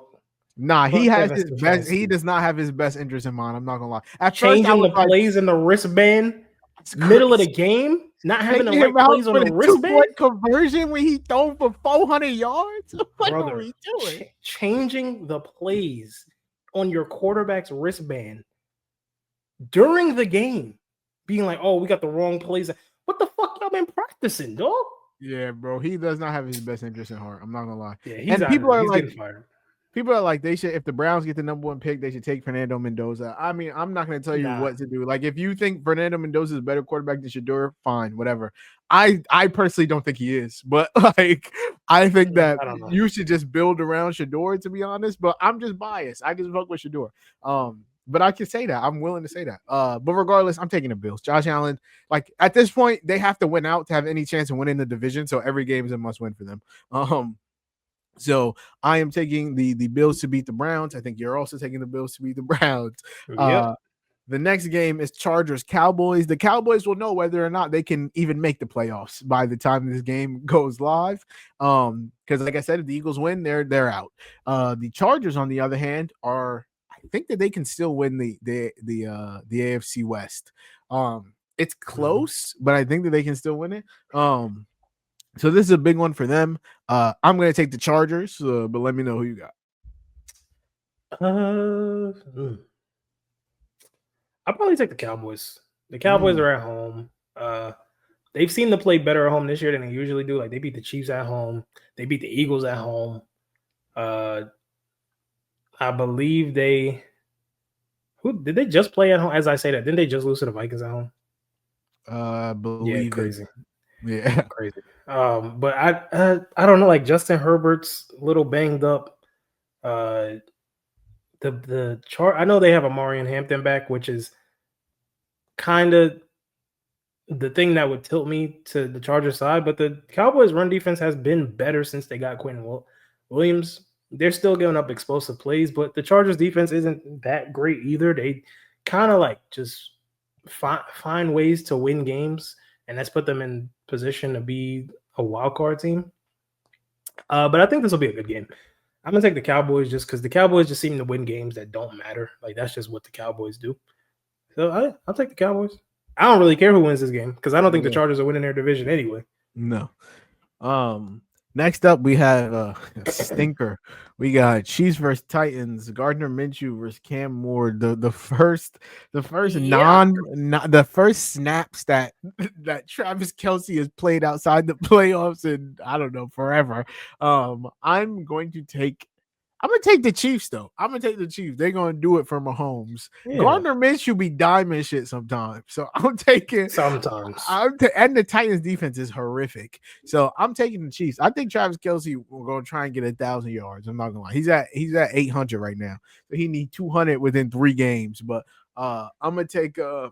Speaker 1: Nah, he
Speaker 2: Fuck
Speaker 1: has
Speaker 2: Kevin
Speaker 1: his best. He
Speaker 2: Stefanski.
Speaker 1: does not have his best interest in mind. I'm not gonna lie. At first, I
Speaker 2: Changing
Speaker 1: was
Speaker 2: the
Speaker 1: like,
Speaker 2: plays in the wristband,
Speaker 1: it's
Speaker 2: middle of the
Speaker 1: crazy.
Speaker 2: game, not having the
Speaker 1: Taking
Speaker 2: right
Speaker 1: him out
Speaker 2: plays on
Speaker 1: for
Speaker 2: the
Speaker 1: the 2 point
Speaker 2: wristband,
Speaker 1: conversion when he thrown for 400 yards. What are
Speaker 2: brother.
Speaker 1: we doing?
Speaker 2: Changing the plays on your quarterback's wristband during the game, being like, "Oh, we got the wrong plays." What the fuck y'all been practicing, dog?
Speaker 1: Yeah, bro. He does not have his best interest in heart. I'm not gonna lie.
Speaker 2: Yeah, he's
Speaker 1: And
Speaker 2: out of
Speaker 1: people
Speaker 2: there.
Speaker 1: are
Speaker 2: He's
Speaker 1: like,
Speaker 2: getting fired.
Speaker 1: they should, if the Browns get the #1 pick, they should take Fernando Mendoza. I mean, I'm not going to tell you
Speaker 2: Nah,
Speaker 1: what to do. Like, if you think Fernando Mendoza is a better quarterback than Shador, fine, whatever. I personally don't think he is, but like, I think that
Speaker 2: I don't know.
Speaker 1: you should just build around Shador, to be honest. But I'm just biased. I just fuck with Shador. But I can say that. I'm willing to say that. But regardless, I'm taking the Bills. Josh Allen, like at this point, they have to win out to have any chance of winning the division. So every game is a must win for them. So I am taking the Bills to beat the Browns. I think you're also taking the Bills to beat the Browns.
Speaker 2: Yep.
Speaker 1: The next game is Chargers Cowboys. The Cowboys will know whether or not they can even make the playoffs by the time this game goes live. Because like I said, if the Eagles win, they're out. The Chargers, on the other hand, I think that they can still win the AFC West. It's close, but I think that they can still win it. So this is a big one for them. I'm going to take the Chargers, but let me know who you got.
Speaker 2: I'll probably take the Cowboys. The Cowboys are at home. They've seemed to play better at home this year than they usually do. Like they beat the Chiefs at home. They beat the Eagles at home. I believe who did they just play at home? As I say that, didn't they just lose to the Vikings at home?
Speaker 1: Believe
Speaker 2: crazy.
Speaker 1: Yeah,
Speaker 2: crazy. But I don't know. Like Justin Herbert's a little banged up. The chart. I know they have a Marion Hampton back, which is kind of the thing that would tilt me to the Chargers side. But the Cowboys' run defense has been better since they got Quinn Williams. They're still giving up explosive plays, but the Chargers' defense isn't that great either. They kind of like just find ways to win games, and that's put them in position to be a wild card team. But I think this will be a good game. I'm gonna take the Cowboys just because the Cowboys just seem to win games that don't matter. Like that's just what the Cowboys do. So I'll take the Cowboys. I don't really care who wins this game because I don't think the Chargers are winning their division anyway.
Speaker 1: No. Next up we have a stinker. We got Chiefs versus Titans. Gardner Minshew versus Cam Moore. The first snaps that Travis Kelce has played outside the playoffs in I don't know forever. I'm going to take the Chiefs, though. I'm going to take the Chiefs. They're going to do it for Mahomes. Yeah. Gardner Minshew be diamond shit sometimes. So I'm taking
Speaker 2: sometimes.
Speaker 1: And the Titans defense is horrific. So I'm taking the Chiefs. I think Travis Kelce will go try and get 1,000 yards. I'm not going to lie. He's at 800 right now. So he needs 200 within 3 games. But I'm going to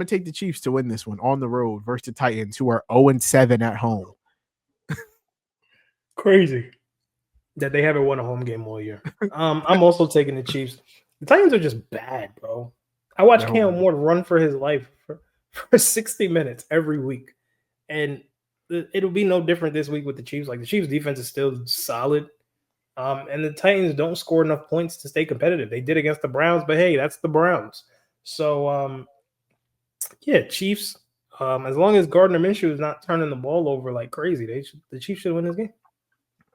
Speaker 1: take the Chiefs to win this one on the road versus the Titans, who are 0-7 at home.
Speaker 2: Crazy that they haven't won a home game all year. I'm also taking the Chiefs. The Titans are just bad, bro. I watch Cam Moore run for his life for 60 minutes every week. And it'll be no different this week with the Chiefs. Like the Chiefs defense is still solid. And the Titans don't score enough points to stay competitive. They did against the Browns, but hey, that's the Browns. So Chiefs. As long as Gardner Minshew is not turning the ball over like crazy, the Chiefs should win this game.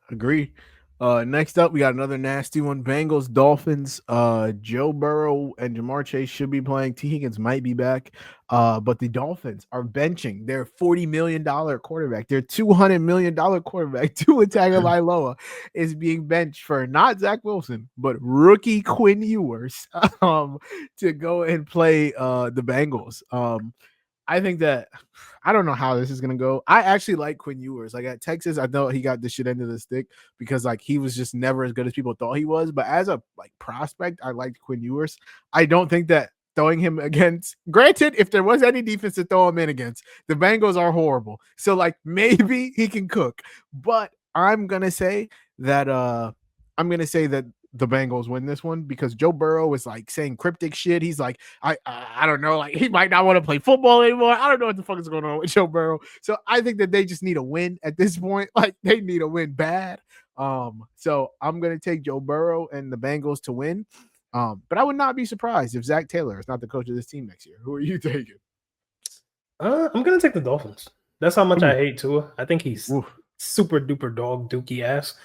Speaker 1: Agree. Next up, we got another nasty one. Bengals, Dolphins. Joe Burrow and Jamar Chase should be playing. T. Higgins might be back. But the Dolphins are benching their $40 million quarterback. Their $200 million quarterback, Tua Tagovailoa, is being benched for not Zach Wilson, but rookie Quinn Ewers to go and play the Bengals. I think that I don't know how this is gonna go. I actually like Quinn Ewers. Like at Texas, I thought he got the shit end of the stick because like he was just never as good as people thought he was. But as a like prospect, I liked Quinn Ewers. I don't think that throwing him against, granted, if there was any defense to throw him in against, the Bengals are horrible. So like maybe he can cook. But I'm gonna say that the Bengals win this one because Joe Burrow is like saying cryptic shit. He's like, I don't know, like he might not want to play football anymore. I don't know what the fuck is going on with Joe Burrow. So I think that they just need a win at this point. Like they need a win bad. So I'm gonna take Joe Burrow and the Bengals to win. But I would not be surprised if Zach Taylor is not the coach of this team next year. Who are you taking?
Speaker 2: I'm gonna take the Dolphins. That's how much I hate Tua. I think he's super duper dog dookie ass.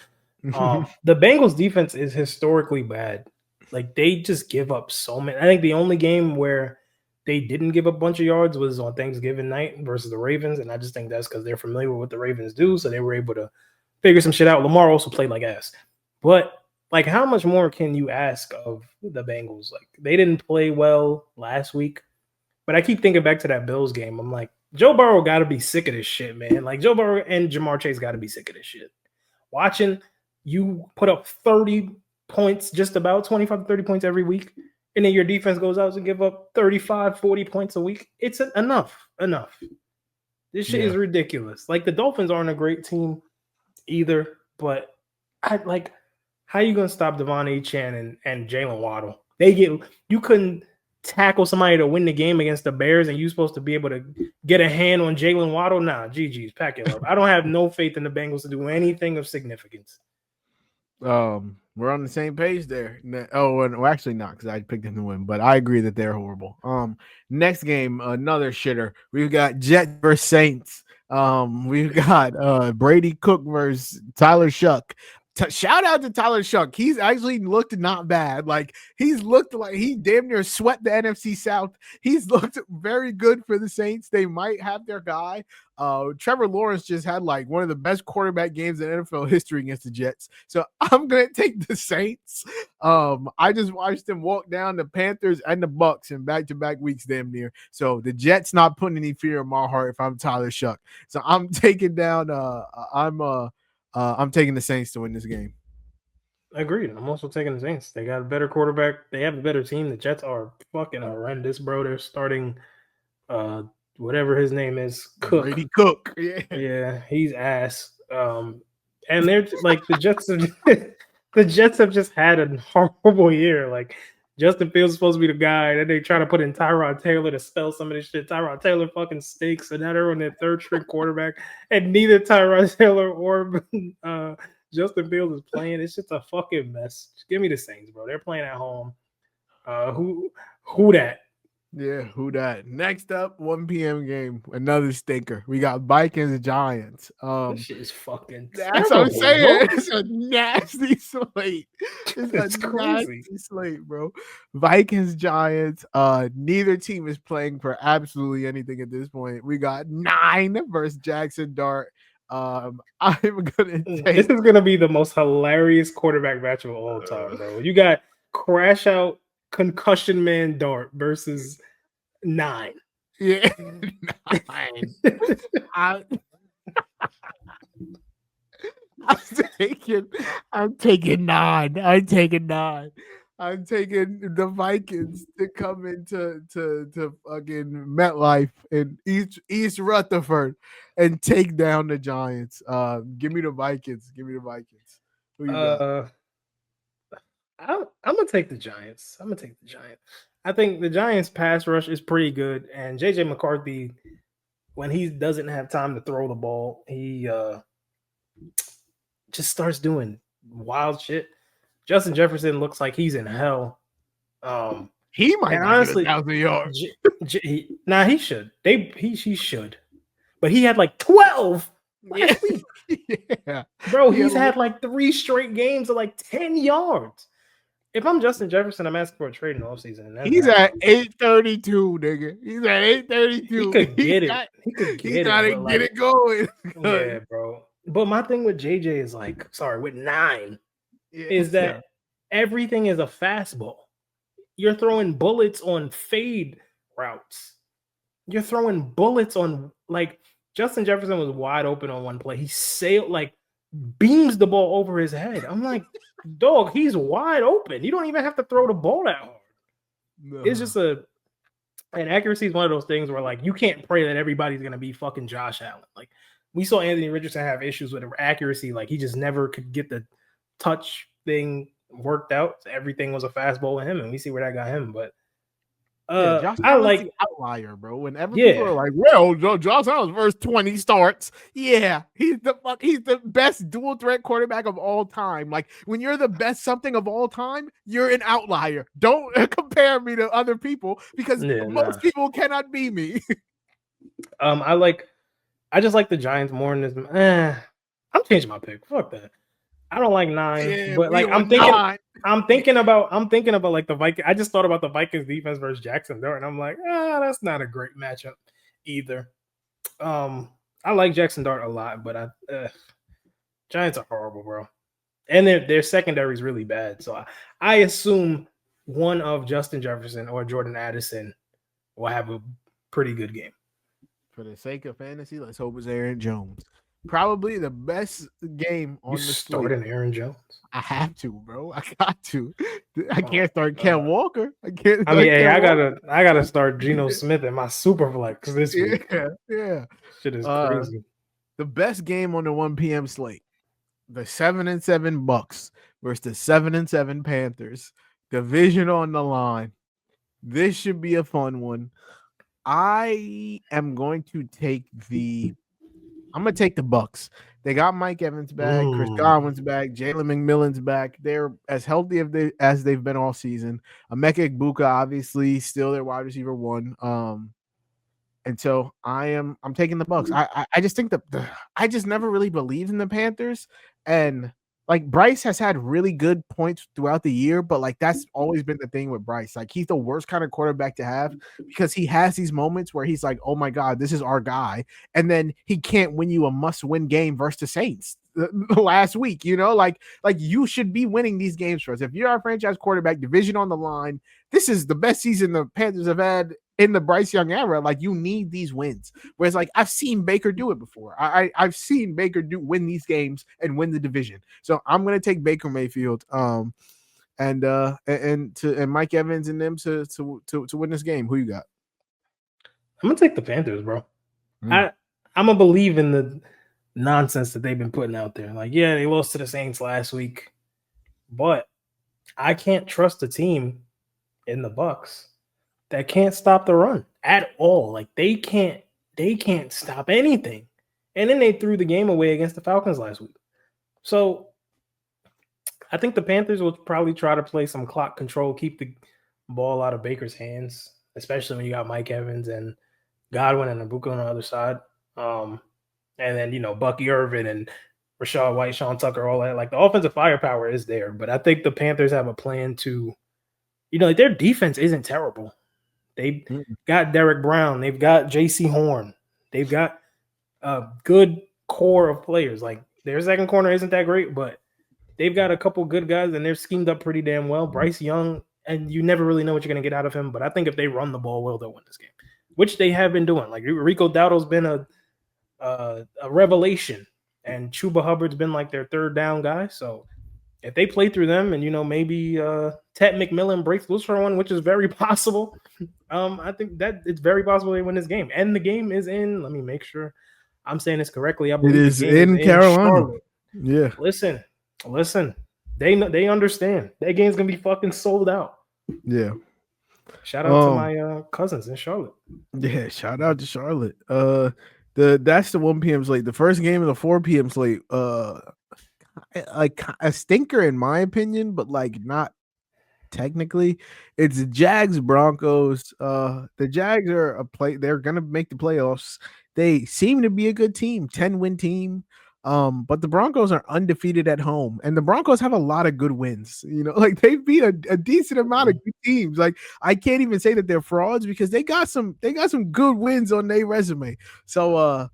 Speaker 2: The Bengals defense is historically bad. Like they just give up so many. I think the only game where they didn't give up a bunch of yards was on Thanksgiving night versus the Ravens, and I just think that's because they're familiar with what the Ravens do, so they were able to figure some shit out. Lamar also played like ass, but like, how much more can you ask of the Bengals? Like they didn't play well last week, but I keep thinking back to that Bills game. I'm like, Joe Burrow got to be sick of this shit, man. Like Joe Burrow and Jamar Chase got to be sick of this shit. Watching you put up 30 points, just about 25 to 30 points every week, and then your defense goes out to give up 35, 40 points a week. It's enough. This shit is ridiculous. Like the Dolphins aren't a great team either, but how are you going to stop Devon Achane and Jalen Waddle? You couldn't tackle somebody to win the game against the Bears, and you're supposed to be able to get a hand on Jalen Waddle? Nah, GG's, pack it up. I don't have no faith in the Bengals to do anything of significance.
Speaker 1: We're on the same page there. Well, actually not, because I picked them to win, but I agree that they're horrible. Next game, another shitter. We've got Jets versus Saints. We've got Brady Cook versus Tyler Shuck. Shout out to Tyler Shuck. He's actually looked not bad. Like he's looked like he damn near swept the NFC South. He's looked very good for the Saints. They might have their guy. Trevor Lawrence just had like one of the best quarterback games in NFL history against the Jets. So I'm gonna take the Saints. I just watched them walk down the Panthers and the Bucks in back-to-back weeks, damn near. So the Jets not putting any fear in my heart if I'm Tyler Shuck. So I'm taking down. I'm taking the Saints to win this game.
Speaker 2: Agreed. I'm also taking the Saints. They got a better quarterback. They have a better team. The Jets are fucking horrendous, bro. They're starting whatever his name is, Cook.
Speaker 1: Brady Cook.
Speaker 2: Yeah, he's ass. And they're like the Jets have just had a horrible year. Like Justin Fields is supposed to be the guy. Then they try to put in Tyrod Taylor to spell some of this shit. Tyrod Taylor fucking stinks. And now they're on their third string quarterback. And neither Tyrod Taylor or Justin Fields is playing. It's just a fucking mess. Just give me the Saints, bro. They're playing at home. Who that?
Speaker 1: Yeah, who that? Next up, 1 p.m. game. Another stinker. We got Vikings Giants.
Speaker 2: This shit is fucking
Speaker 1: that's what I'm saying. It's a nasty slate.
Speaker 2: It's crazy.
Speaker 1: Nasty slate, bro. Vikings Giants. Neither team is playing for absolutely anything at this point. We got 9 versus Jackson Dart. I'm gonna take
Speaker 2: this is gonna be the most hilarious quarterback match of all time, bro. You got crash out concussion man Dart versus 9.
Speaker 1: Yeah, 9. I'm taking 9. I'm taking the Vikings to come into to fucking MetLife in East Rutherford and take down the Giants. Give me the Vikings. Who you got?
Speaker 2: I'm gonna take the Giants. I think the Giants pass rush is pretty good, and JJ McCarthy, when he doesn't have time to throw the ball, he just starts doing wild shit. Justin Jefferson looks like he's in hell.
Speaker 1: He might honestly 1,000 yards.
Speaker 2: He should. He should, but he had like 12 last week.
Speaker 1: Yeah,
Speaker 2: bro, he's had like 3 straight games of like 10 yards. If I'm Justin Jefferson, I'm asking for a trade in the offseason.
Speaker 1: He's at 832, nigga. He's at 832.
Speaker 2: He could get it.
Speaker 1: He gotta get it going.
Speaker 2: Yeah, bro. But my thing with JJ is with 9, is that everything is a fastball. You're throwing bullets on fade routes. You're throwing bullets on Justin Jefferson was wide open on one play. He sailed beams the ball over his head. I'm like, dog, he's wide open. You don't even have to throw the ball that hard. No. It's just and accuracy is one of those things where you can't pray that everybody's gonna be fucking Josh Allen. We saw Anthony Richardson have issues with accuracy. He just never could get the touch thing worked out. Everything was a fastball with him, and we see where that got him. But
Speaker 1: Josh
Speaker 2: I
Speaker 1: Allen's
Speaker 2: like,
Speaker 1: the outlier, bro. Whenever people
Speaker 2: yeah,
Speaker 1: are like, "Well, Josh Allen's first 20 starts," yeah, he's the best dual threat quarterback of all time. Like when you're the best something of all time, you're an outlier. Don't compare me to other people because most people cannot be me.
Speaker 2: I just like the Giants more in this. I'm changing my pick. Fuck that. I don't like 9,
Speaker 1: Yeah,
Speaker 2: but like I'm thinking about like the Vikings. I just thought about the Vikings defense versus Jacksonville, and I'm like, that's not a great matchup either. I like Jackson Dart a lot, but Giants are horrible, bro, and their secondary is really bad. So I assume one of Justin Jefferson or Jordan Addison will have a pretty good game.
Speaker 1: For the sake of fantasy, let's hope it's Aaron Jones. Probably the best game on the slate.
Speaker 2: Starting Aaron Jones.
Speaker 1: I have to, bro. I got to. I can't start Ken Walker. I can't.
Speaker 2: I mean, hey, I gotta start Geno Smith in my super flex this week.
Speaker 1: Yeah.
Speaker 2: Shit is crazy.
Speaker 1: The best game on the 1 p.m. slate: the 7-7 Bucks versus the 7-7 Panthers. Division on the line. This should be a fun one. I am going to take the Bucks. They got Mike Evans back, Chris Godwin's back, Jalen McMillan's back. They're as healthy as they've been all season. Emeka Egbuka, obviously, still their wide receiver 1. And so I'm taking the Bucks. I just think I just never really believed in the Panthers. And like Bryce has had really good points throughout the year, but like that's always been the thing with Bryce. Like he's the worst kind of quarterback to have because he has these moments where he's like, oh my God, this is our guy. And then he can't win you a must-win game versus the Saints last week, like you should be winning these games for us. If you're our franchise quarterback, division on the line, this is the best season the Panthers have had in the Bryce Young era. Like you need these wins. Whereas like I've seen Baker do it before. I've seen Baker win these games and win the division. So I'm gonna take Baker Mayfield and Mike Evans and them to win this game. Who you got?
Speaker 2: I'm gonna take the Panthers, bro. I'm gonna believe in the nonsense that they've been putting out there. Like, yeah, they lost to the Saints last week, but I can't trust a team in the Bucks that can't stop the run at all. Like they can't stop anything. And then they threw the game away against the Falcons last week. So I think the Panthers will probably try to play some clock control, keep the ball out of Baker's hands, especially when you got Mike Evans and Godwin and Egbuka on the other side. And then, Bucky Irvin and Rachaad White, Sean Tucker, all that. Like the offensive firepower is there, but I think the Panthers have a plan to, like their defense isn't terrible. They've got Derek Brown. They've got J.C. Horn. They've got a good core of players. Like their second corner isn't that great, but they've got a couple good guys, and they're schemed up pretty damn well. Bryce Young, and you never really know what you're going to get out of him, but I think if they run the ball well, they'll win this game, which they have been doing. Like Rico Dowdle's been a revelation, and Chuba Hubbard's been like their third down guy. So if they play through them and, maybe Ted McMillan breaks loose for one, which is very possible, I think that it's very possible they win this game. And the game is in, let me make sure I'm saying this correctly. I believe
Speaker 1: it is in Carolina. Charlotte. Yeah.
Speaker 2: Listen. They understand. That game's going to be fucking sold out.
Speaker 1: Yeah.
Speaker 2: Shout out to my cousins in Charlotte.
Speaker 1: Yeah, shout out to Charlotte. That's the 1 p.m. slate. The first game of the 4 p.m. slate, like a stinker in my opinion, but like not technically. It's Jags Broncos. The Jags are they're gonna make the playoffs. They seem to be a good team, 10-win team. But the Broncos are undefeated at home, and the Broncos have a lot of good wins. Like they've beat a decent amount of good teams. Like I can't even say that they're frauds because they got some good wins on their resume. So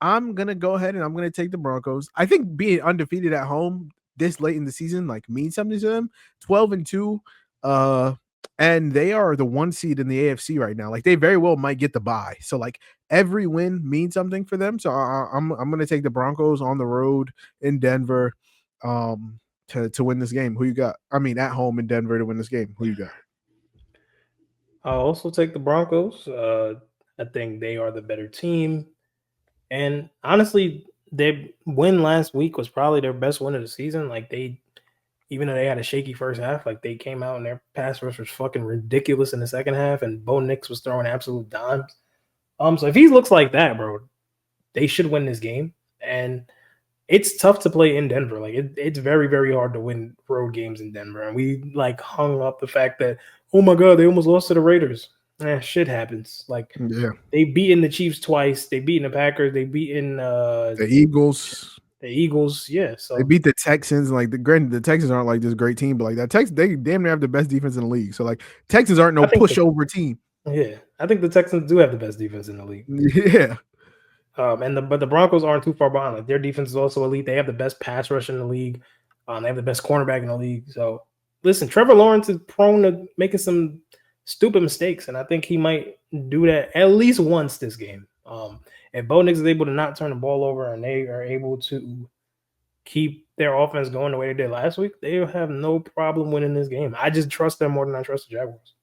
Speaker 1: I'm gonna go ahead and I'm gonna take the Broncos. I think being undefeated at home this late in the season like means something to them. 12-2, and they are the 1 seed in the AFC right now. Like they very well might get the bye. So like every win means something for them. So I'm gonna take the Broncos on the road in Denver, to win this game. Who you got? I mean, at home in Denver to win this game. Who you got?
Speaker 2: I'll also take the Broncos. I think they are the better team. And honestly, their win last week was probably their best win of the season. Like they, even though they had a shaky first half, like they came out and their pass rush was fucking ridiculous in the second half, and Bo Nix was throwing absolute dimes. So if he looks like that, bro, they should win this game. And it's tough to play in Denver. Like it's very, very hard to win road games in Denver. And we like hung up the fact that, oh my God, they almost lost to the Raiders. Shit happens. Like they beaten the Chiefs twice. They beaten the Packers. They beaten
Speaker 1: the Eagles.
Speaker 2: The Eagles, yeah. So
Speaker 1: they beat the Texans. Like the Texans aren't like this great team, but like that Texans, they damn near have the best defense in the league. So like Texans aren't no pushover team.
Speaker 2: Yeah, I think the Texans do have the best defense in the league.
Speaker 1: Yeah.
Speaker 2: But the Broncos aren't too far behind. Like their defense is also elite. They have the best pass rush in the league. They have the best cornerback in the league. So listen, Trevor Lawrence is prone to making some stupid mistakes, and I think he might do that at least once this game. If Bo Nix is able to not turn the ball over and they are able to keep their offense going the way they did last week, they'll have no problem winning this game. I just trust them more than I trust the Jaguars.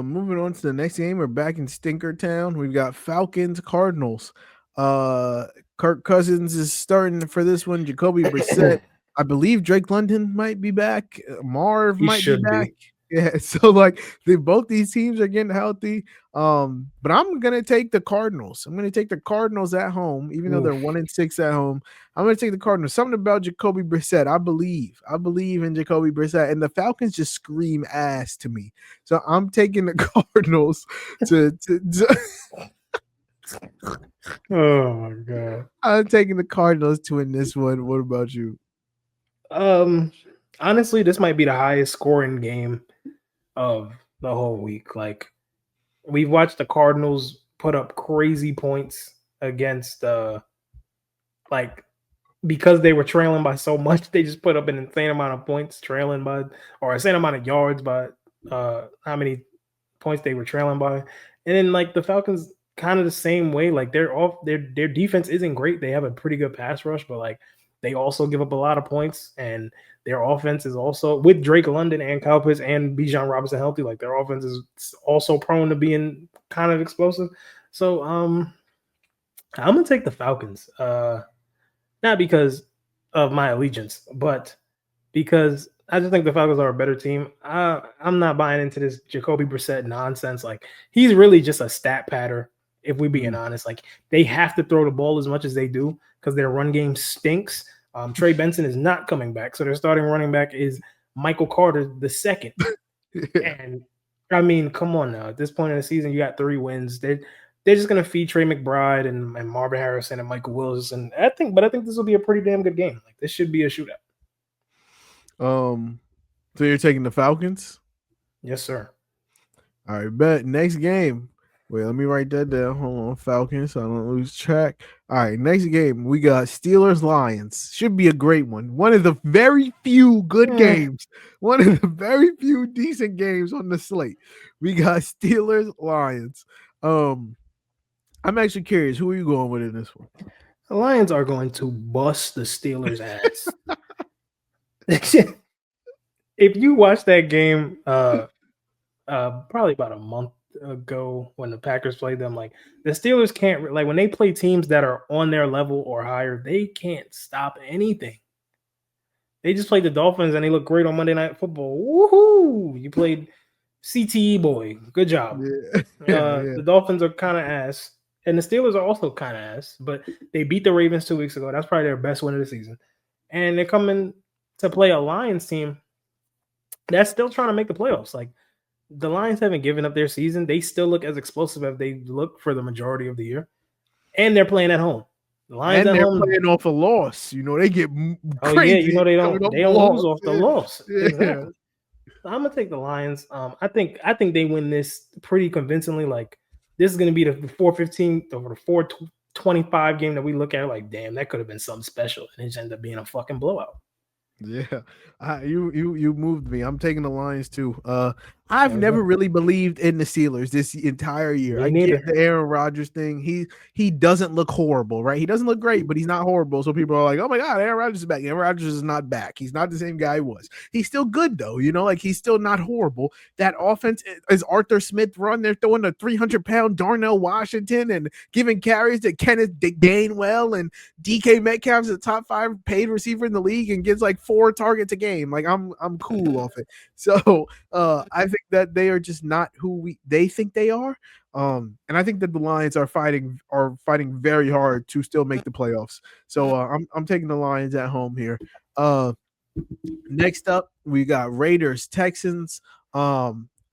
Speaker 1: Moving on to the next game, we're back in Stinker Town. We've got Falcons Cardinals. Kirk Cousins is starting for this one. Jacoby Brissett. I believe Drake London might be back. Marv might be back. Yeah, so like both these teams are getting healthy. But I'm gonna take the Cardinals. I'm gonna take the Cardinals at home, even though they're 1-6 at home. I'm gonna take the Cardinals. Something about Jacoby Brissett. I believe in Jacoby Brissett, and the Falcons just scream ass to me. So I'm taking the Cardinals to
Speaker 2: Oh my God.
Speaker 1: I'm taking the Cardinals to win this one. What about you?
Speaker 2: Honestly, this might be the highest scoring game of the whole week. Like we've watched the Cardinals put up crazy points against because they were trailing by so much, they just put up an insane amount of points trailing by, or insane amount of yards by how many points they were trailing by. And then like the Falcons kind of the same way. Like their defense isn't great. They have a pretty good pass rush, but like they also give up a lot of points, and their offense is also, with Drake London and Kyle Pitts and Bijan Robinson healthy, like their offense is also prone to being kind of explosive. So I'm gonna take the Falcons. Not because of my allegiance, but because I just think the Falcons are a better team. I'm not buying into this Jacoby Brissett nonsense. Like he's really just a stat patter. If we're being honest, like they have to throw the ball as much as they do because their run game stinks. Trey Benson is not coming back, so their starting running back is Michael Carter II. And I mean, come on now. At this point in the season, you got 3 wins. They're just gonna feed Trey McBride and Marvin Harrison and Michael Willis, and I think this will be a pretty damn good game. Like this should be a shootout.
Speaker 1: So you're taking the Falcons?
Speaker 2: Yes, sir.
Speaker 1: All right, bet. Next game. Wait, let me write that down. Hold on, Falcons, so I don't lose track. All right, next game, we got Steelers-Lions. Should be a great one. One of the very few good games. One of the very few decent games on the slate. We got Steelers-Lions. I'm actually curious. Who are you going with in this one?
Speaker 2: The Lions are going to bust the Steelers' ass. If you watch that game probably about a month ago when the Packers played them, like the Steelers can't, like when they play teams that are on their level or higher, they can't stop anything. They just played the Dolphins and they look great on Monday Night Football. Woohoo! You played CTE boy. Good job. Yeah. The Dolphins are kind of ass. And the Steelers are also kind of ass, but they beat the Ravens 2 weeks ago. That's probably their best win of the season. And they're coming to play a Lions team that's still trying to make the playoffs. Like the Lions haven't given up their season. They still look as explosive as they look for the majority of the year. And they're playing at home.
Speaker 1: The Lions and they're playing off a loss. You know, they get crazy.
Speaker 2: Oh, yeah, you know they don't lose off the loss. Yeah. Exactly. I'm gonna take the Lions. I think they win this pretty convincingly. Like this is gonna be the 4-15 or the 4-25 game that we look at like, damn, that could have been something special, and it just ended up being a fucking blowout.
Speaker 1: Yeah, you moved me. I'm taking the Lions too. I've never really believed in the Steelers this entire year.
Speaker 2: Me
Speaker 1: I get
Speaker 2: neither.
Speaker 1: the Aaron Rodgers thing. He doesn't look horrible, right? He doesn't look great, but he's not horrible. So people are like, "Oh my God, Aaron Rodgers is back." Aaron Rodgers is not back. He's not the same guy he was. He's still good though, like he's still not horrible. That offense is Arthur Smith run. They're throwing a 300-pound Darnell Washington and giving carries to Kenneth Gainwell, and DK Metcalf's the top 5 paid receiver in the league and gets like 4 targets a game. Like I'm cool off it. So I think that they are just not who they think they are. And I think that the Lions are fighting very hard to still make the playoffs. So I'm taking the Lions at home here. Next up, we got Raiders, Texans.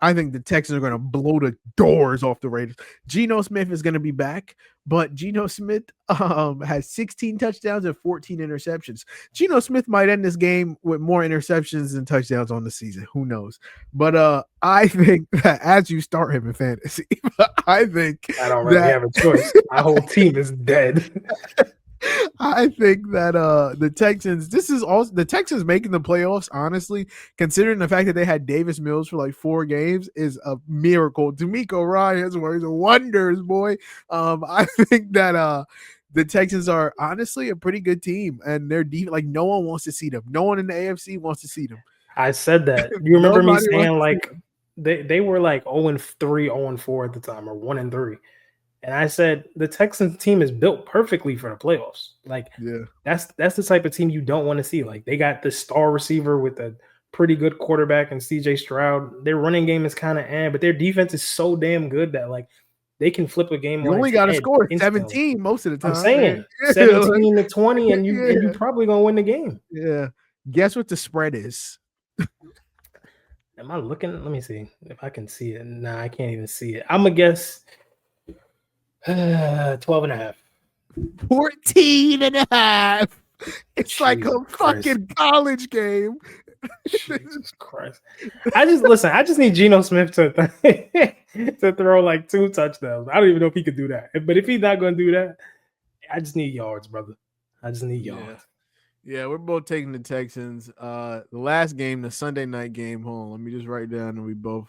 Speaker 1: I think the Texans are going to blow the doors off the Raiders. Geno Smith is going to be back, but Geno Smith has 16 touchdowns and 14 interceptions. Geno Smith might end this game with more interceptions than touchdowns on the season. Who knows? But I think that as you start him in fantasy, I think
Speaker 2: I don't really have a choice. My whole team is dead.
Speaker 1: I think that the Texans, this is also the Texans making the playoffs, honestly, considering the fact that they had Davis Mills for like 4 games, is a miracle. D'Amico Ryans works wonders, boy. I think that the Texans are honestly a pretty good team, and they're deep. Like no one wants to see them. No one in the AFC wants to see them.
Speaker 2: I said that. You remember me saying like they were like 0-3, 0-4 at the time, or 1-3. And I said the Texans team is built perfectly for the playoffs. Like, that's the type of team you don't want to see. Like, they got the star receiver with a pretty good quarterback and CJ Stroud. Their running game is kind of but their defense is so damn good that like they can flip a game.
Speaker 1: You only got to score 17 most of the time.
Speaker 2: I'm saying 17 to 20, and you probably gonna win the game.
Speaker 1: Yeah. Guess what the spread is?
Speaker 2: Am I looking? Let me see if I can see it. Nah, I can't even see it. I'm gonna guess 12.5.
Speaker 1: 14.5. It's like a fucking college game.
Speaker 2: Jesus Christ. I just need Geno Smith to throw like 2 touchdowns. I don't even know if he could do that. But if he's not going to do that, I just need yards, brother. I just need yards.
Speaker 1: Yeah, we're both taking the Texans. The last game, the Sunday night game, hold on, let me just write down, and we both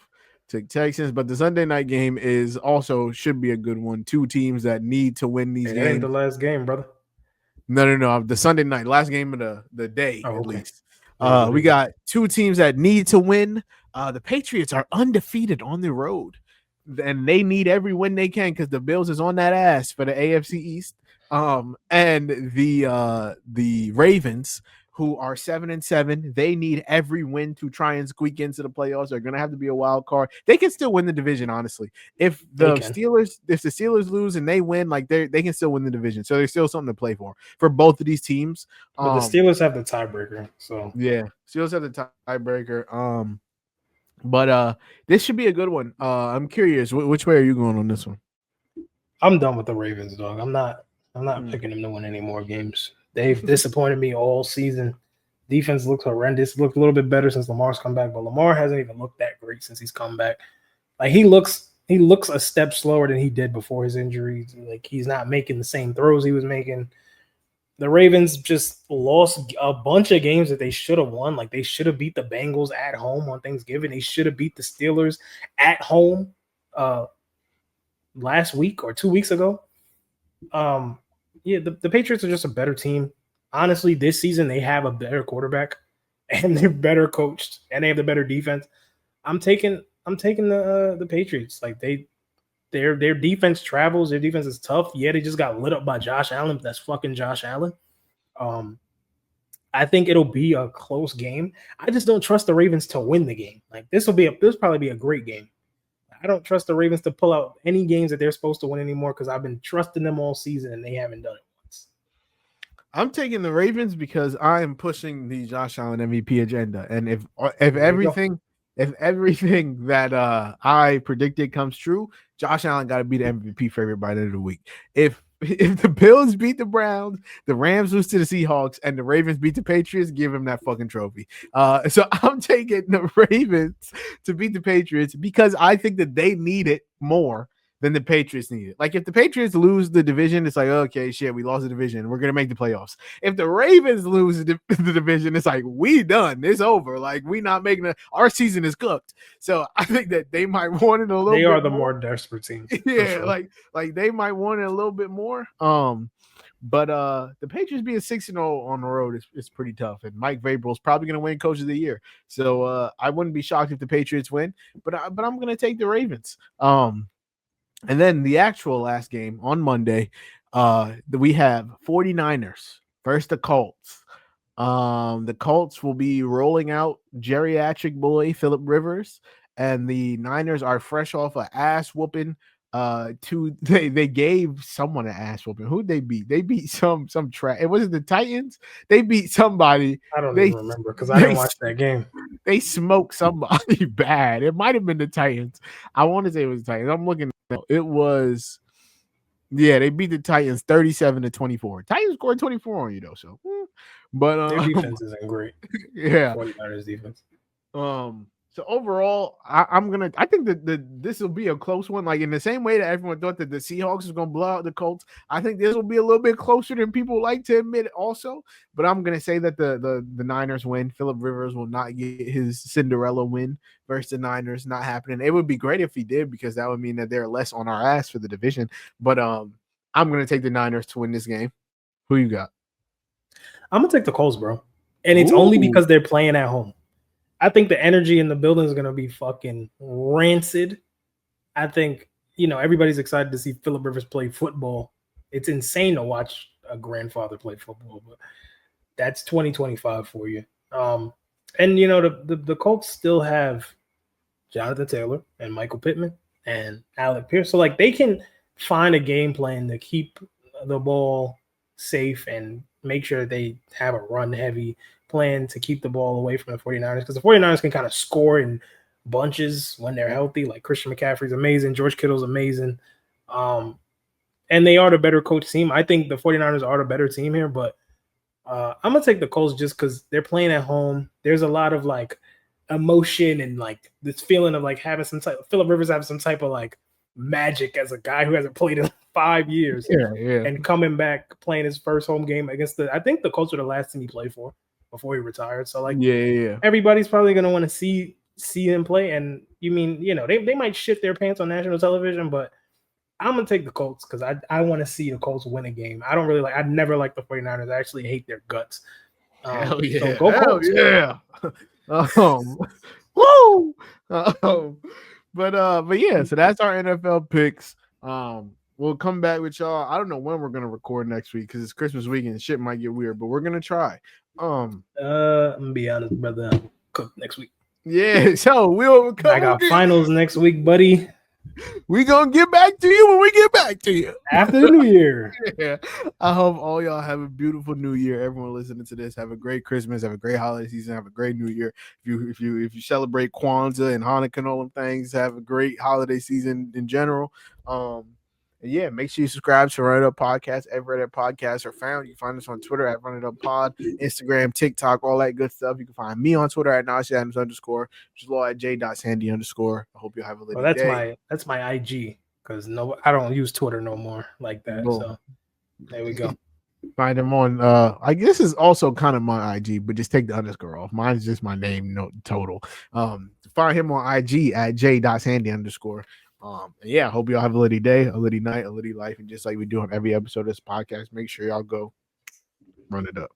Speaker 1: take Texans. But the Sunday night game is also should be a good one. 2 teams that need to win these games.
Speaker 2: It ain't the last game, brother.
Speaker 1: No. The Sunday night, last game of the day, at least. We got 2 teams that need to win. The Patriots are undefeated on the road, and they need every win they can because the Bills is on that ass for the AFC East. And the Ravens, who are 7-7, they need every win to try and squeak into the playoffs. They're gonna have to be a wild card. They can still win the division, honestly. If the Steelers lose and they win, like they can still win the division. So there's still something to play for both of these teams.
Speaker 2: But the Steelers have the tiebreaker. So
Speaker 1: yeah, Steelers have the tiebreaker. But this should be a good one. I'm curious, which way are you going on this one?
Speaker 2: I'm done with the Ravens, dog. I'm not picking them to win any more games. They've disappointed me all season. Defense looks horrendous. Looked a little bit better since Lamar's come back, but Lamar hasn't even looked that great since he's come back. Like he looks a step slower than he did before his injuries. Like he's not making the same throws he was making. The Ravens just lost a bunch of games that they should have won. Like they should have beat the Bengals at home on Thanksgiving. They should have beat the Steelers at home last week or 2 weeks ago. The Patriots are just a better team. Honestly, this season they have a better quarterback and they're better coached and they have the better defense. I'm taking the Patriots. Like their defense travels, their defense is tough. Yeah, they just got lit up by Josh Allen. That's fucking Josh Allen. I think it'll be a close game. I just don't trust the Ravens to win the game. Like this probably be a great game. I don't trust the Ravens to pull out any games that they're supposed to win anymore because I've been trusting them all season and they haven't done it once.
Speaker 1: I'm taking the Ravens because I am pushing the Josh Allen MVP agenda. And if everything that I predicted comes true, Josh Allen got to be the MVP favorite by the end of the week. If the Bills beat the Browns, the Rams lose to the Seahawks, and the Ravens beat the Patriots, give him that fucking trophy. So I'm taking the Ravens to beat the Patriots because I think that they need it more than the Patriots need it. Like if the Patriots lose the division, it's like, okay, shit, we lost the division. We're gonna make the playoffs. If the Ravens lose the division, it's like we done. It's over. Like we not making our season is cooked. So I think that they might want it a little.
Speaker 2: They
Speaker 1: bit
Speaker 2: are the
Speaker 1: more
Speaker 2: desperate team.
Speaker 1: Yeah,
Speaker 2: Sure.
Speaker 1: like they might want it a little bit more. But the Patriots being 6-0 on the road is pretty tough. And Mike Vrabel's probably going to win Coach of the Year. So I wouldn't be shocked if the Patriots win. But I'm going to take the Ravens. And then the actual last game on Monday, we have 49ers versus the Colts. The Colts will be rolling out geriatric boy Phillip Rivers, and the Niners are fresh off an ass whooping. They gave someone an ass whooping. Who'd they beat? They beat some trash. It wasn't the Titans. They beat somebody.
Speaker 2: I don't even remember because I didn't watch that game.
Speaker 1: They smoked somebody bad. It might have been the Titans. I want to say it was the Titans. I'm looking. It was. Yeah, they beat the Titans 37-24. Titans scored 24 on you though. So, but
Speaker 2: their defense isn't great.
Speaker 1: Yeah,
Speaker 2: 49ers defense.
Speaker 1: So overall, I think that this will be a close one. Like in the same way that everyone thought that the Seahawks was going to blow out the Colts, I think this will be a little bit closer than people like to admit also. But I'm going to say that the Niners win. Phillip Rivers will not get his Cinderella win versus the Niners. Not happening. It would be great if he did because that would mean that they're less on our ass for the division. But I'm going to take the Niners to win this game. Who you got?
Speaker 2: I'm going to take the Colts, bro. And it's only because they're playing at home. I think the energy in the building is going to be fucking rancid. I think, everybody's excited to see Phillip Rivers play football. It's insane to watch a grandfather play football, but that's 2025 for you. And, the Colts still have Jonathan Taylor and Michael Pittman and Alec Pierce. So, they can find a game plan to keep the ball safe and make sure they have a run-heavy plan to keep the ball away from the 49ers because the 49ers can kind of score in bunches when they're healthy. Like Christian McCaffrey's amazing. George Kittle's amazing. And they are the better coach team. I think the 49ers are the better team here, but I'm going to take the Colts just because they're playing at home. There's a lot of emotion and this feeling of having some type of Phillip Rivers having some type of magic as a guy who hasn't played in 5 years and coming back playing his first home game against I think the Colts are the last team he played for before he retired. So everybody's probably going to want to see him play. And you mean, they might shit their pants on national television, but I'm going to take the Colts because I want to see the Colts win a game. I don't really I never like the 49ers. I actually hate their guts.
Speaker 1: Hell yeah.
Speaker 2: So go Colts.
Speaker 1: Yeah. Woo. But yeah, so that's our NFL picks. We'll come back with y'all. I don't know when we're gonna record next week because it's Christmas weekend. Shit might get weird, but we're gonna try.
Speaker 2: I'm gonna be honest, brother. I'm cooked next week.
Speaker 1: Yeah, so we'll come.
Speaker 2: I got finals next week, buddy.
Speaker 1: We gonna get back to you when we get back to you
Speaker 2: after the new year.
Speaker 1: Yeah, I hope all y'all have a beautiful new year. Everyone listening to this, have a great Christmas, have a great holiday season, have a great new year. If you celebrate Kwanzaa and Hanukkah and all them things, have a great holiday season in general. And yeah, make sure you subscribe to Run It Up Podcast. Everywhere that podcasts are found. You can find us on Twitter at Run It Up Pod, Instagram, TikTok, all that good stuff. You can find me on Twitter at Najee Adams _ Jalaal at j.sandy _ I hope you have a little day.
Speaker 2: That's my IG because I don't use Twitter no more like that. Boom. So there we go.
Speaker 1: Find them on I guess is also kind of my IG, but just take the underscore off. Mine's just my name, no total. Find him on IG at j.sandy _ yeah, I hope y'all have a litty day, a litty night, a litty life. And just like we do on every episode of this podcast, make sure y'all go run it up.